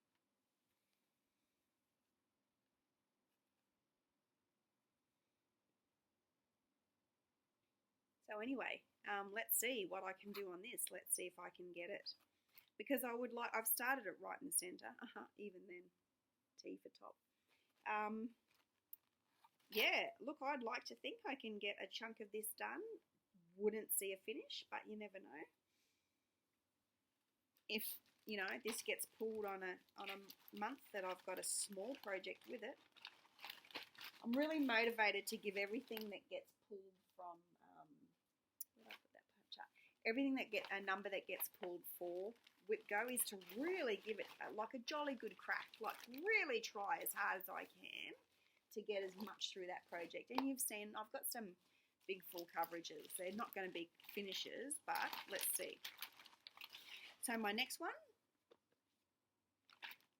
So anyway, let's see what I can do on this. Let's see if I can get it. Because I've started it right in the centre. Even then, T for top. Yeah, look, I'd like to think I can get a chunk of this done. Wouldn't see a finish, but you never know. If, this gets pulled on a month that I've got a small project with it, I'm really motivated to give everything that gets pulled from, where did I put that chart? Everything a number that gets pulled for WIPGO is to really give it like a jolly good crack, like really try as hard as I can to get as much through that project. And you've seen I've got some big full coverages. They're not going to be finishes, but let's see. So my next one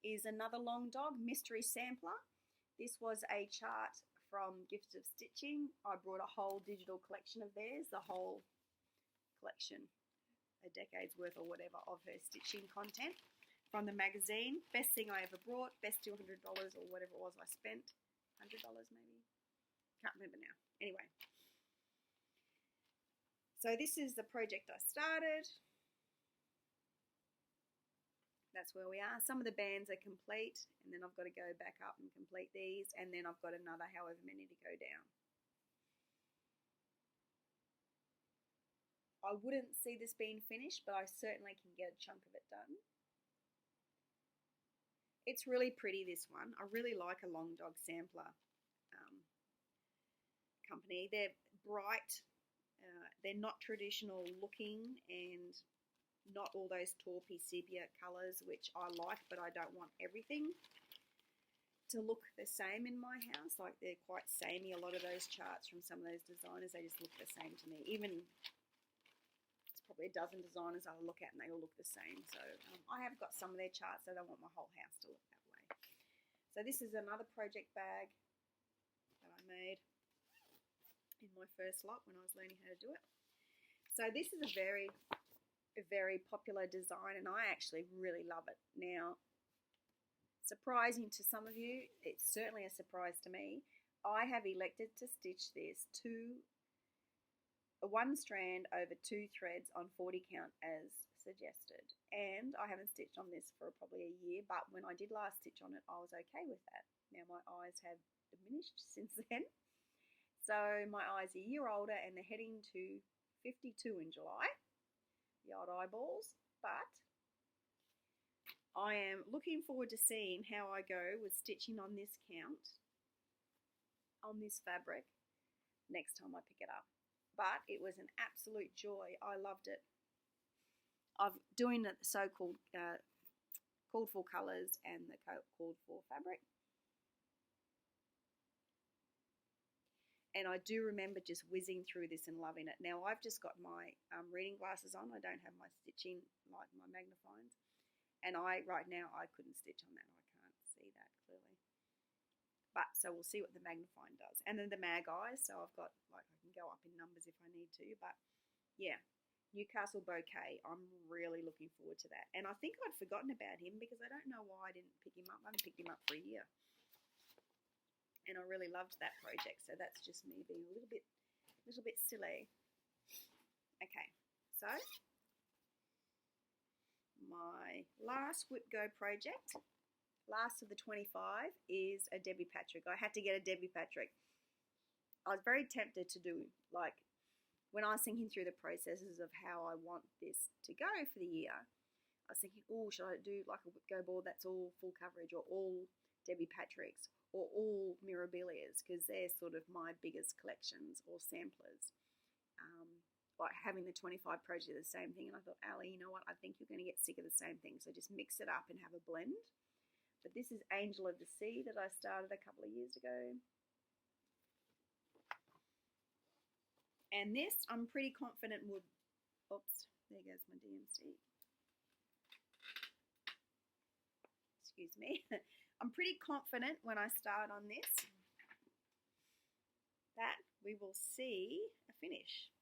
is another Long Dog mystery sampler. This was a chart from Gifts of Stitching. I brought a whole digital collection of theirs, the whole collection, a decade's worth or whatever of her stitching content from the magazine. Best thing I ever brought, best $200 or whatever it was I spent. $100 maybe? Can't remember now. Anyway. So this is the project I started. That's where we are. Some of the bands are complete, and then I've got to go back up and complete these, and then I've got another however many to go down. I wouldn't see this being finished, but I certainly can get a chunk of it done. It's really pretty, this one. I really like a Long Dog sampler company. They're bright, they're not traditional looking, and not all those taupey sepia colours, which I like, but I don't want everything to look the same in my house. Like, they're quite samey, a lot of those charts from some of those designers, they just look the same to me. Even, it's probably a dozen designers I look at and they all look the same. So I have got some of their charts, so I don't want my whole house to look that way. So this is another project bag that I made in my first lot when I was learning how to do it. So this is a very popular design, and I actually really love it. Now, surprising to some of you, it's certainly a surprise to me, I have elected to stitch this one strand over 2 threads on 40 count as suggested, and I haven't stitched on this for probably a year, but when I did last stitch on it, I was okay with that. Now my eyes have diminished since then, so my eyes are a year older and they're heading to 52 in July. The old eyeballs, but I am looking forward to seeing how I go with stitching on this count, on this fabric, next time I pick it up. But it was an absolute joy. I loved it. I'm doing the so-called called for colours and the called for fabric. And I do remember just whizzing through this and loving it. Now, I've just got my reading glasses on. I don't have my stitching, like my magnifying. And right now, I couldn't stitch on that. I can't see that clearly. But, so we'll see what the magnifying does. And then the mag eyes. So I've got, like, I can go up in numbers if I need to. But, yeah, Newcastle Bouquet. I'm really looking forward to that. And I think I'd forgotten about him because I don't know why I didn't pick him up. I haven't picked him up for a year. And I really loved that project, so that's just me being a little bit silly. Okay, so my last WIPGO project, last of the 25, is a Debbie Patrick. I had to get a Debbie Patrick. I was very tempted to do, like, when I was thinking through the processes of how I want this to go for the year, I was thinking, oh, should I do like a WIPGO board that's all full coverage, or all Debbie Patricks, or all Mirabilias, because they're sort of my biggest collections, or samplers. Like having the 25 project the same thing, and I thought, Ali, you know what, I think you're going to get sick of the same thing, so just mix it up and have a blend. But this is Angel of the Sea that I started a couple of years ago. And this, I'm pretty confident would, oops, there goes my DMC. Excuse me. I'm pretty confident when I start on this that we will see a finish.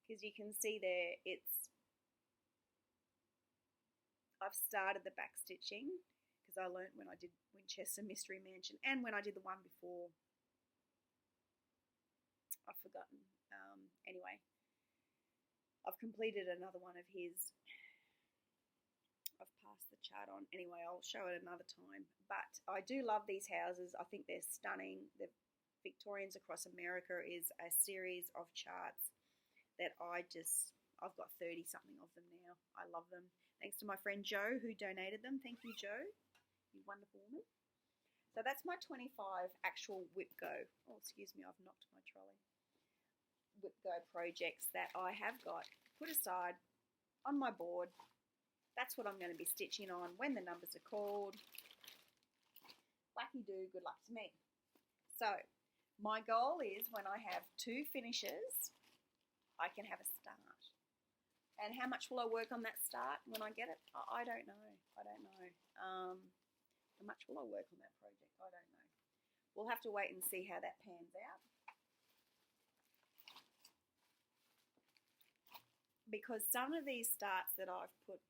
Because you can see there, I've started the back stitching because I learned when I did Winchester Mystery Mansion and when I did the one before. I've forgotten. Anyway, I've completed another one of his. I've passed the chart on. Anyway, I'll show it another time. But I do love these houses. I think they're stunning. The Victorians Across America is a series of charts that I've got 30 something of them now. I love them. Thanks to my friend Jo who donated them. Thank you, Jo. You wonderful woman. So that's my 25 actual WIPGO. Oh, excuse me, I've knocked my trolley. WIPGO projects that I have got put aside on my board. That's what I'm going to be stitching on when the numbers are called. Wacky do, good luck to me. So my goal is when I have 2 finishes, I can have a start. And how much will I work on that start when I get it? I don't know. I don't know. How much will I work on that project? I don't know. We'll have to wait and see how that pans out. Because some of these starts that I've put,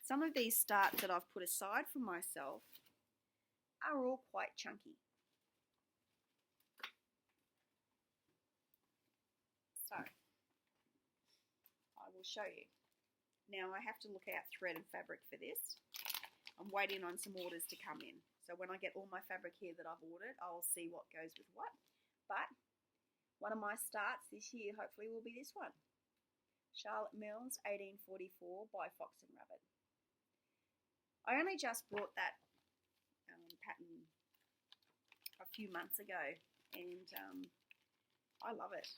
some of these starts that I've put aside for myself are all quite chunky. So, I will show you. Now I have to look out thread and fabric for this. I'm waiting on some orders to come in. So when I get all my fabric here that I've ordered, I'll see what goes with what. But one of my starts this year hopefully will be this one. Charlotte Mills 1844 by Fox and Rabbit. I only just bought that pattern a few months ago and I love it.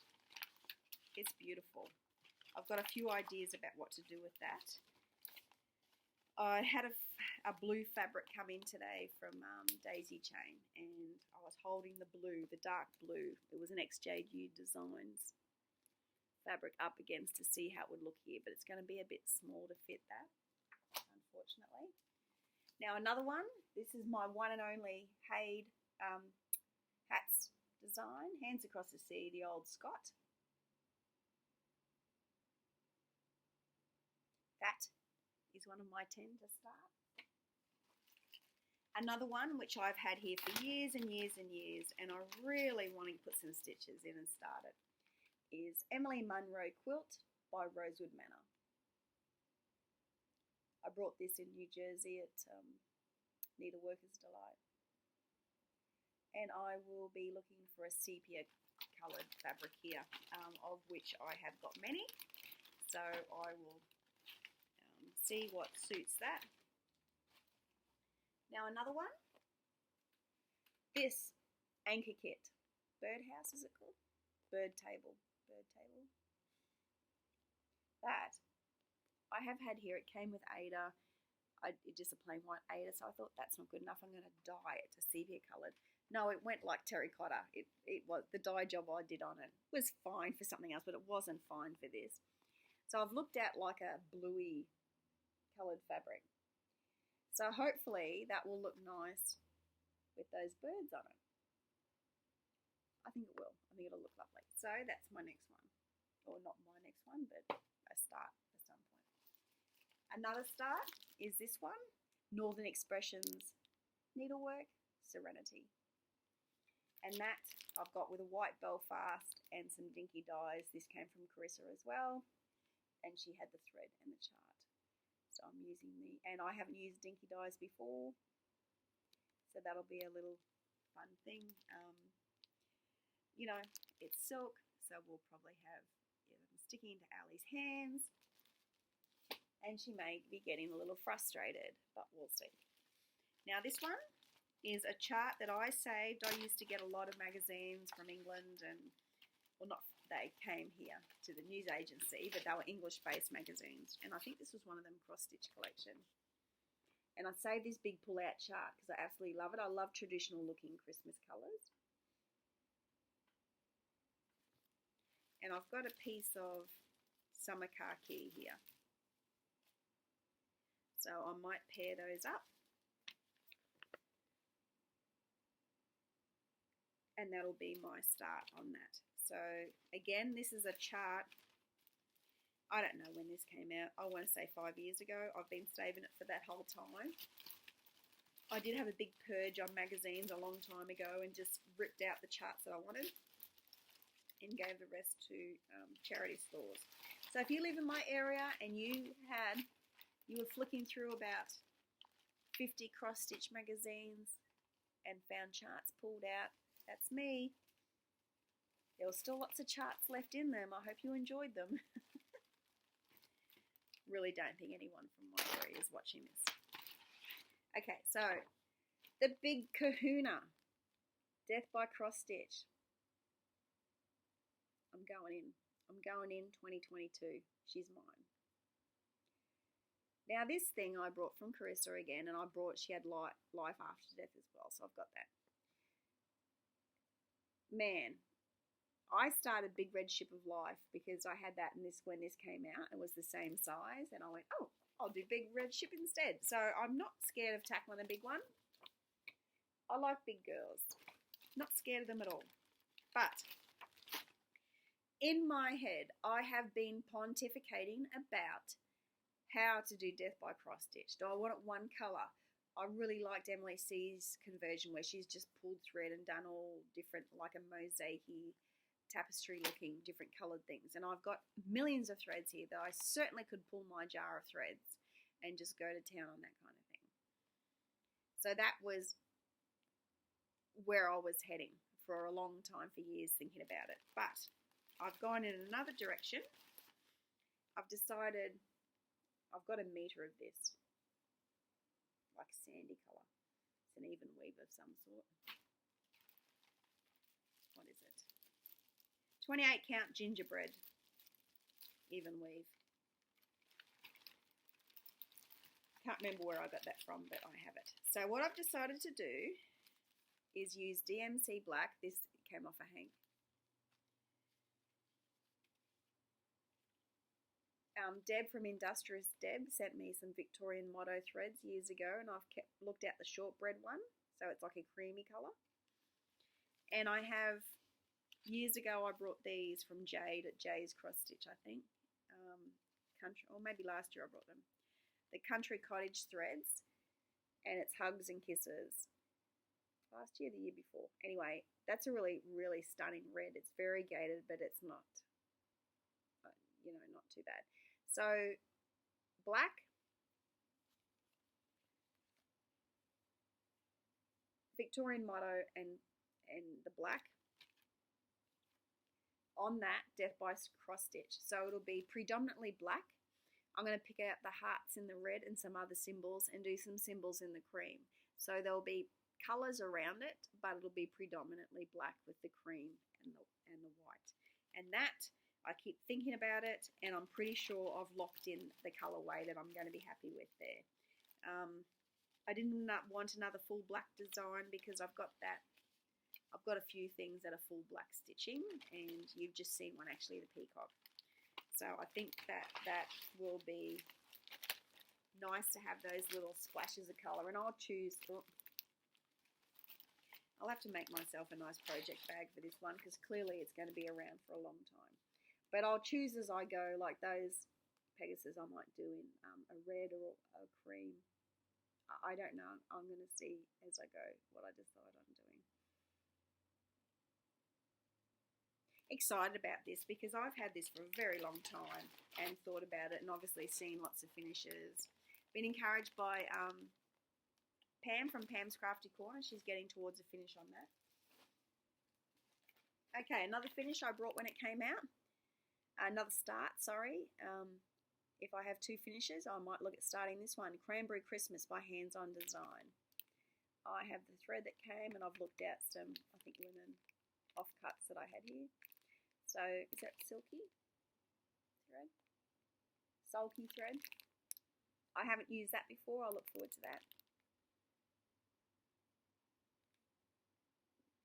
It's beautiful. I've got a few ideas about what to do with that. I had a blue fabric come in today from Daisy Chain, and I was holding the blue, the dark blue. It was an XJU Designs fabric up against to see how it would look here, but it's going to be a bit small to fit that, unfortunately. Now another one, this is my one and only Haid hats design, Hands Across the Sea, the old Scott. That is one of my 10 to start. Another one which I've had here for years and years and years, and I really want to put some stitches in and start it, is Emily Munro Quilt by Rosewood Manor. I brought this in New Jersey at Needleworkers Delight. And I will be looking for a sepia coloured fabric here, of which I have got many. So I will see what suits that. Now another one, this anchor kit, birdhouse is it called? Bird table. That I have had here. It came with Ada. Just a plain white Ada, so I thought that's not good enough. I'm going to dye it to sepia coloured. No, it went like terracotta. It was the dye job I did on it was fine for something else, but it wasn't fine for this. So I've looked at like a bluey coloured fabric. So hopefully that will look nice with those birds on it. I think it will. I think it'll look lovely. So that's my next one. Or not my next one, but a start for some point. Another start is this one, Northern Expressions Needlework Serenity. And that I've got with a white Belfast and some dinky dyes. This came from Carissa as well. And she had the thread and the chart. So I'm using and I haven't used dinky dyes before. So that'll be a little fun thing. You know, it's silk, so we'll probably have sticking to Ali's hands. And she may be getting a little frustrated, but we'll see. Now this one is a chart that I saved. I used to get a lot of magazines from England, and well, not they came here to the news agency, but they were English-based magazines. And I think this was one of them, Cross Stitch Collection. And I saved this big pull-out chart because I absolutely love it. I love traditional-looking Christmas colours. And I've got a piece of summer khaki here. So I might pair those up. And that'll be my start on that. So again, this is a chart. I don't know when this came out. I want to say 5 years ago. I've been saving it for that whole time. I did have a big purge on magazines a long time ago and just ripped out the charts that I wanted and gave the rest to charity stores. So if you live in my area and you were flicking through about 50 cross-stitch magazines and found charts pulled out, that's me. There were still lots of charts left in them. I hope you enjoyed them. Really don't think anyone from my area is watching this. Okay, so the big kahuna, Death by Cross Stitch. I'm going in 2022. She's mine. Now this thing I brought from Carissa again, and she had Life After Death as well, so I've got that. Man, I started Big Red Ship of Life because I had that when this came out. It was the same size, and I went, oh, I'll do Big Red Ship instead. So I'm not scared of tackling a big one. I like big girls. Not scared of them at all. But in my head, I have been pontificating about how to do Death by Cross Stitch. Do I want it one colour? I really liked Emily C's conversion where she's just pulled thread and done all different, like a mosaic-y, tapestry-looking, different coloured things. And I've got millions of threads here that I certainly could pull my jar of threads and just go to town on that kind of thing. So that was where I was heading for a long time, for years, thinking about it. But I've gone in another direction. I've decided I've got a metre of this, like a sandy colour. It's an even weave of some sort. What is it? 28 count gingerbread, even weave. Can't remember where I got that from, but I have it. So what I've decided to do is use DMC black. This came off a hank. Deb from Industrious Deb sent me some Victorian motto threads years ago, and I've looked at the shortbread one, so it's like a creamy colour. And I have, years ago I brought these from Jade at Jay's Cross Stitch, I think, or maybe last year I brought them. The Country Cottage threads, and it's Hugs and Kisses. Last year, the year before. Anyway, that's a really, really stunning red. It's variegated, but it's not, not too bad. So, black, Victorian motto, and the black. On that, Death by Cross Stitch. So it'll be predominantly black. I'm going to pick out the hearts in the red and some other symbols and do some symbols in the cream. So there'll be colours around it, but it'll be predominantly black with the cream and the white. And that, I keep thinking about it, and I'm pretty sure I've locked in the colourway that I'm going to be happy with there. I didn't want another full black design because I've got a few things that are full black stitching, and you've just seen one, actually, the peacock. So I think that will be nice to have those little splashes of colour, and I'll choose. I'll have to make myself a nice project bag for this one because clearly it's going to be around for a long time. But I'll choose as I go, like those Pegasus I might do in a red or a cream. I don't know. I'm going to see as I go what I decide on doing. Excited about this because I've had this for a very long time and thought about it, and obviously seen lots of finishes. Been encouraged by Pam from Pam's Crafty Corner. She's getting towards a finish on that. Okay, another finish I brought when it came out. Another start, sorry. If I have two finishes, I might look at starting this one. Cranberry Christmas by Hands On Design. I have the thread that came, and I've looked at some, I think, linen offcuts that I had here. So, is that silky thread? Sulky thread. I haven't used that before. I'll look forward to that.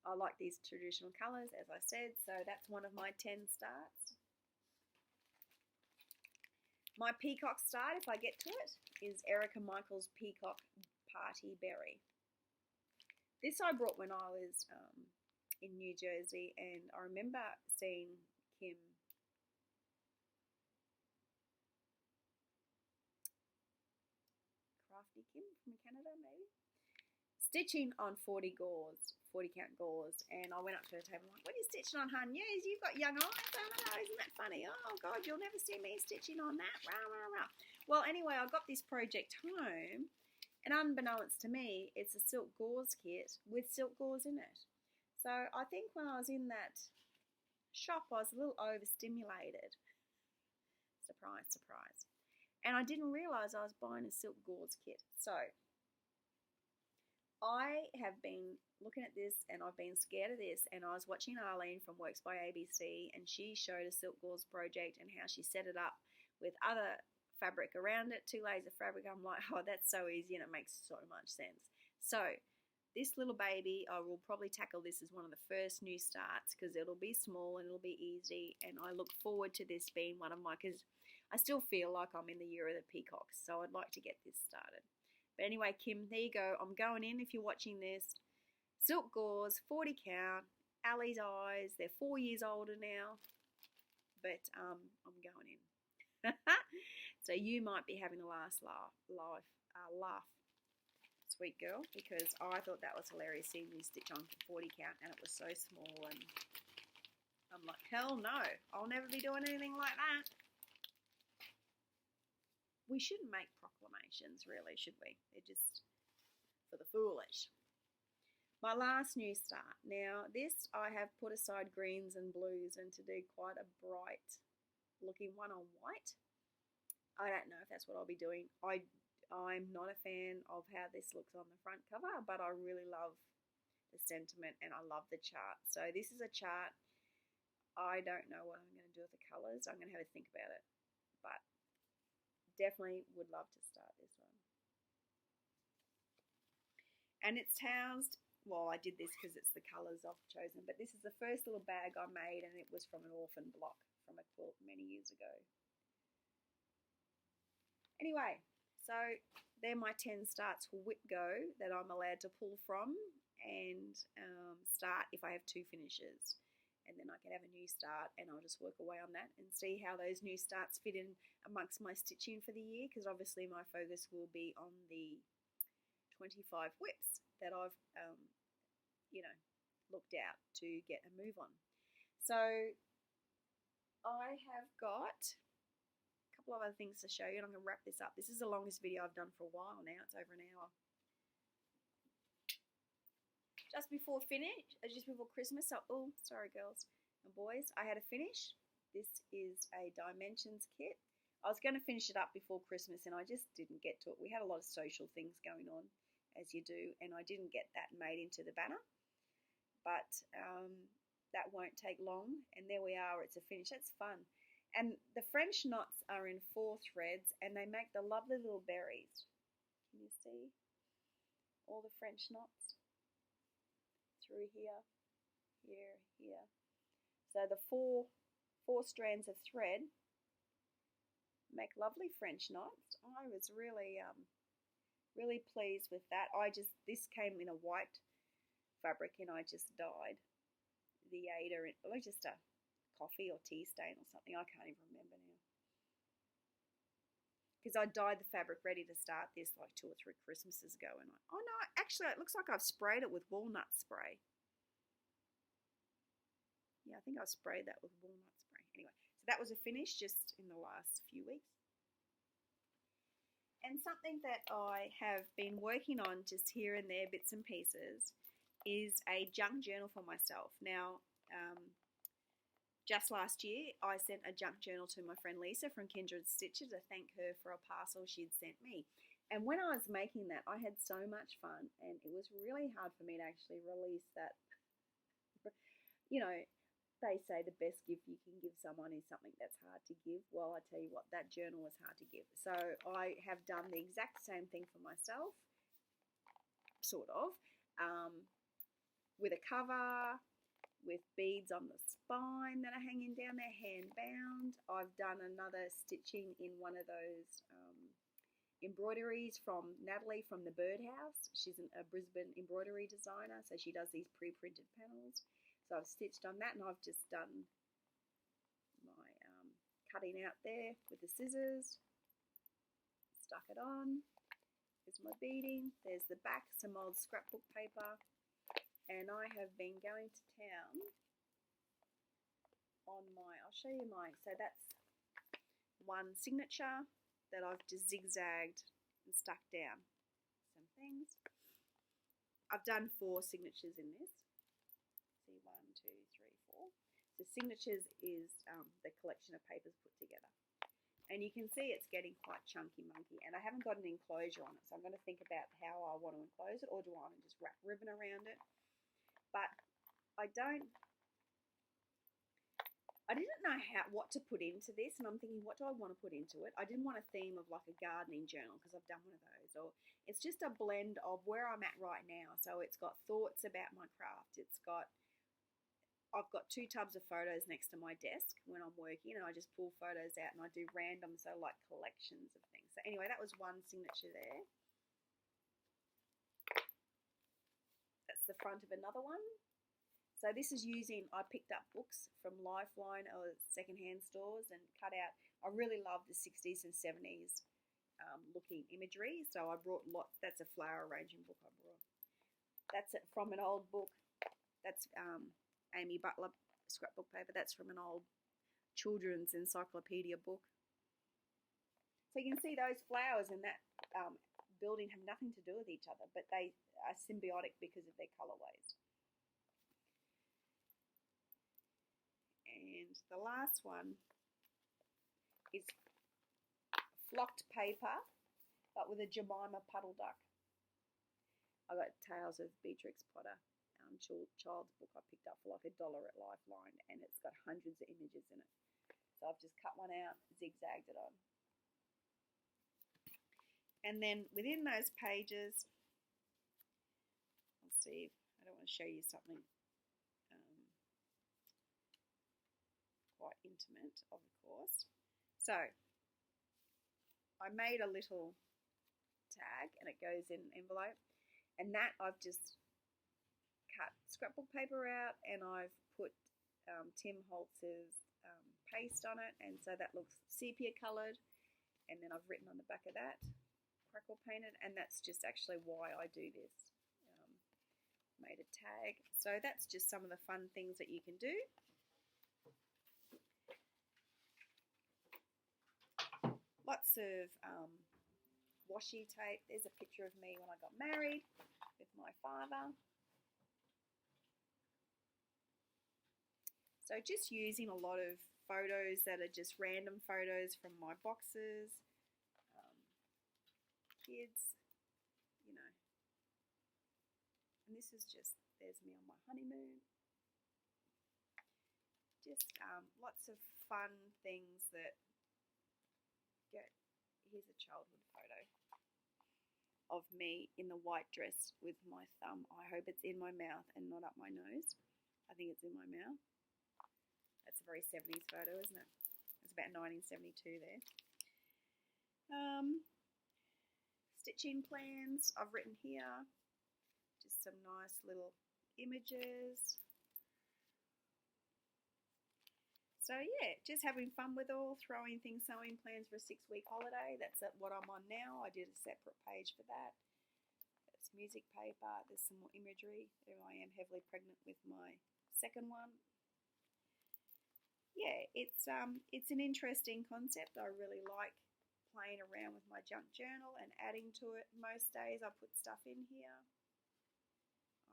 I like these traditional colours, as I said, so that's one of my 10 starts. My peacock start, if I get to it, is Erica Michaels' Peacock Party Berry. This I brought when I was in New Jersey, and I remember seeing Kim Crafty Kim from Canada, maybe, stitching on 40 count gauze, and I went up to her table like, what are you stitching on, hun? Yes, you've got young eyes. Oh, isn't that funny? Oh, God, you'll never see me stitching on that. Rah, rah, rah. Well, anyway, I got this project home, and unbeknownst to me, it's a silk gauze kit with silk gauze in it. So I think when I was in that shop, I was a little overstimulated. Surprise, surprise. And I didn't realise I was buying a silk gauze kit. So I have been looking at this, and I've been scared of this, and I was watching Arlene from Works by ABC, and she showed a silk gauze project and how she set it up with other fabric around it, 2 layers of fabric. I'm like, oh, that's so easy, and it makes so much sense. So this little baby, I will probably tackle this as one of the first new starts because it'll be small and it'll be easy, and I look forward to this being one of my, because I still feel like I'm in the year of the peacocks, so I'd like to get this started. But anyway, Kim, there you go. I'm going in if you're watching this. Silk gauze, 40 count, Ali's eyes. They're 4 years older now, but I'm going in. So you might be having a last laugh, sweet girl, because I thought that was hilarious seeing me stitch on for 40 count and it was so small, and I'm like, hell no, I'll never be doing anything like that. We shouldn't make proclamations, really, should we? They're just for the foolish. My last new start. Now, this I have put aside greens and blues and to do quite a bright looking one on white. I don't know if that's what I'll be doing. I'm not a fan of how this looks on the front cover, but I really love the sentiment and I love the chart. So this is a chart. I don't know what I'm going to do with the colours. I'm going to have a think about it, but definitely would love to start this one. And it's housed, well, I did this because it's the colours I've chosen, but this is the first little bag I made, and it was from an orphan block from a quilt many years ago. Anyway, so they're my 10 starts for WIPGO that I'm allowed to pull from and start if I have 2 finishes. And then I can have a new start, and I'll just work away on that and see how those new starts fit in amongst my stitching for the year, because obviously my focus will be on the 25 whips that I've, looked out to get a move on. So I have got of other things to show you, and I'm going to wrap this up. This is the longest video I've done for a while now. It's over an hour. Just before Christmas, so, oh, sorry girls and boys, I had a finish. This is a dimensions kit. I was going to finish it up before Christmas and I just didn't get to it. We had a lot of social things going on, as you do, and I didn't get that made into the banner. But that won't take long, and there we are. It's a finish. That's fun. And the French knots are in 4 threads, and they make the lovely little berries. Can you see all the French knots through here, here, here? So the four strands of thread make lovely French knots. I was really really pleased with that. This came in a white fabric, and I just dyed the Ada in just a coffee or tea stain or something. I can't even remember now, because I dyed the fabric ready to start this like 2 or 3 Christmases ago, and oh no, actually it looks like I've sprayed it with walnut spray. Yeah, I think I sprayed that with walnut spray. Anyway, so that was a finish just in the last few weeks. And something that I have been working on just here and there, bits and pieces, is a junk journal for myself. Now, just last year, I sent a junk journal to my friend Lisa from Kindred Stitches to thank her for a parcel she'd sent me. And when I was making that, I had so much fun, and it was really hard for me to actually release that. You know, they say the best gift you can give someone is something that's hard to give. Well, I tell you what, that journal was hard to give. So I have done the exact same thing for myself, sort of, with a cover, with beads on the spine that are hanging down there, hand bound. I've done another stitching in one of those embroideries from Natalie from the Birdhouse. She's a Brisbane embroidery designer, so she does these pre-printed panels. So I've stitched on that, and I've just done my cutting out there with the scissors, stuck it on. There's my beading, there's the back, some old scrapbook paper. And I have been going to town on I'll show you so that's one signature that I've just zigzagged and stuck down some things. I've done 4 signatures in this. See, 1, 2, 3, 4. So signatures is the collection of papers put together. And you can see it's getting quite chunky monkey, and I haven't got an enclosure on it, so I'm going to think about how I want to enclose it, or do I want to just wrap ribbon around it? But I don't I didn't know what to put into this, and I'm thinking, what do I want to put into it? I didn't want a theme of like a gardening journal because I've done one of those, or it's just a blend of where I'm at right now. So it's got thoughts about my craft. I've got 2 tubs of photos next to my desk when I'm working, and I just pull photos out and I do random, so like collections of things. So anyway, that was one signature there. That's the front of another one. So this is I picked up books from Lifeline or secondhand stores and cut out. I really love the 60s and 70s looking imagery. So I brought lots. That's a flower arranging book I brought. That's it from an old book. That's Amy Butler scrapbook paper. That's from an old children's encyclopedia book. So you can see those flowers in that building have nothing to do with each other, but they are symbiotic because of their colourways. And the last one is flocked paper, but with a Jemima puddle duck. I got Tales of Beatrix Potter, child's book I picked up for like $1 at Lifeline, and it's got hundreds of images in it. So I've just cut one out, zigzagged it on. And then within those pages, I'll see, I don't want to show you something quite intimate, of course. So I made a little tag and it goes in an envelope, and that I've just cut scrapbook paper out and I've put Tim Holtz's paste on it, and so that looks sepia coloured, and then I've written on the back of that, crackle painted, and that's just actually why I do this. Made a tag. So that's just some of the fun things that you can do. Lots of washi tape. There's a picture of me when I got married with my father. So just using a lot of photos that are just random photos from my boxes, kids, you know. And this is just, there's me on my honeymoon. Just lots of fun things that here's a childhood photo of me in the white dress with my thumb. I hope it's in my mouth and not up my nose. I think it's in my mouth. That's a very 70s photo, isn't it? It's about 1972 there. Stitching plans I've written here. Just some nice little images. So yeah, just having fun with all, throwing things, sewing plans for a 6-week holiday. That's what I'm on now. I did a separate page for that. It's music paper. There's some more imagery. There I am, heavily pregnant with my second one. Yeah, it's an interesting concept. I really like playing around with my junk journal and adding to it. Most days I put stuff in here.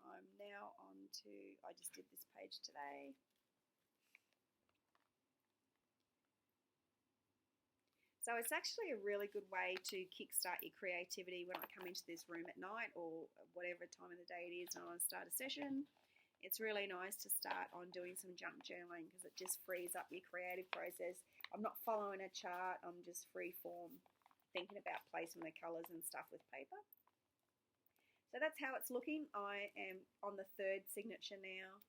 I'm now on to, I just did this page today. So it's actually a really good way to kickstart your creativity when I come into this room at night or whatever time of the day it is and I want to start a session. It's really nice to start on doing some junk journaling because it just frees up your creative process. I'm not following a chart, I'm just free form, thinking about placement of colours and stuff with paper. So that's how it's looking. I am on the 3rd signature now.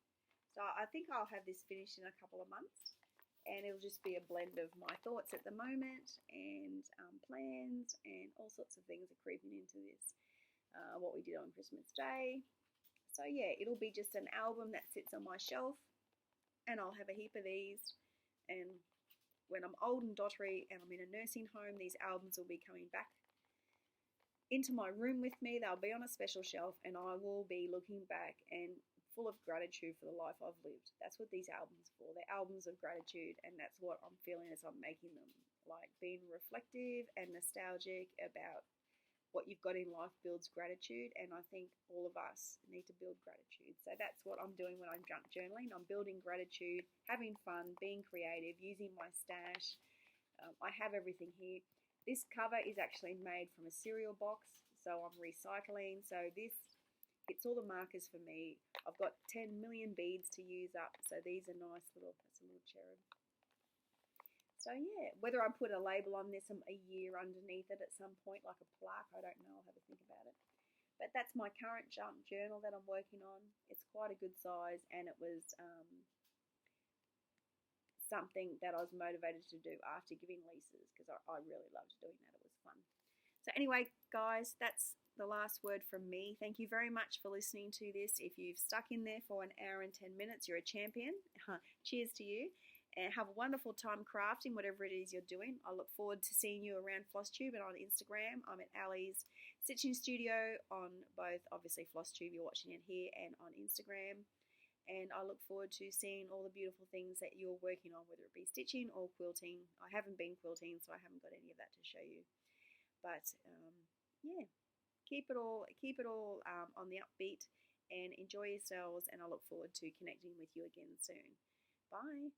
So I think I'll have this finished in a couple of months. And it'll just be a blend of my thoughts at the moment and plans, and all sorts of things are creeping into this. What we did on Christmas Day. So yeah, it'll be just an album that sits on my shelf, and I'll have a heap of these. And when I'm old and dottery and I'm in a nursing home, these albums will be coming back into my room with me. They'll be on a special shelf, and I will be looking back and full of gratitude for the life I've lived. That's what these albums are for. They're albums of gratitude, and that's what I'm feeling as I'm making them. Like being reflective and nostalgic about what you've got in life builds gratitude, and I think all of us need to build gratitude. So that's what I'm doing when I'm junk journaling. I'm building gratitude, having fun, being creative, using my stash. I have everything here. This cover is actually made from a cereal box, so I'm recycling. So this Hits all the markers for me. I've got 10 million beads to use up, so these are nice little, that's a little cherub. So yeah, whether I put a label on this a year underneath it at some point, like a plaque, I don't know, I'll have a think about it. But that's my current junk journal that I'm working on. It's quite a good size, and it was something that I was motivated to do after giving leases, because I really loved doing that. It was fun. So anyway, guys, that's the last word from me. Thank you very much for listening to this. If you've stuck in there for 1 hour and 10 minutes, you're a champion. Cheers to you. And have a wonderful time crafting whatever it is you're doing. I look forward to seeing you around FlossTube and on Instagram. I'm at Ali's Stitching Studio on both, obviously, FlossTube, you're watching it here, and on Instagram. And I look forward to seeing all the beautiful things that you're working on, whether it be stitching or quilting. I haven't been quilting, so I haven't got any of that to show you. But yeah, keep it all on the upbeat, and enjoy yourselves. And I look forward to connecting with you again soon. Bye.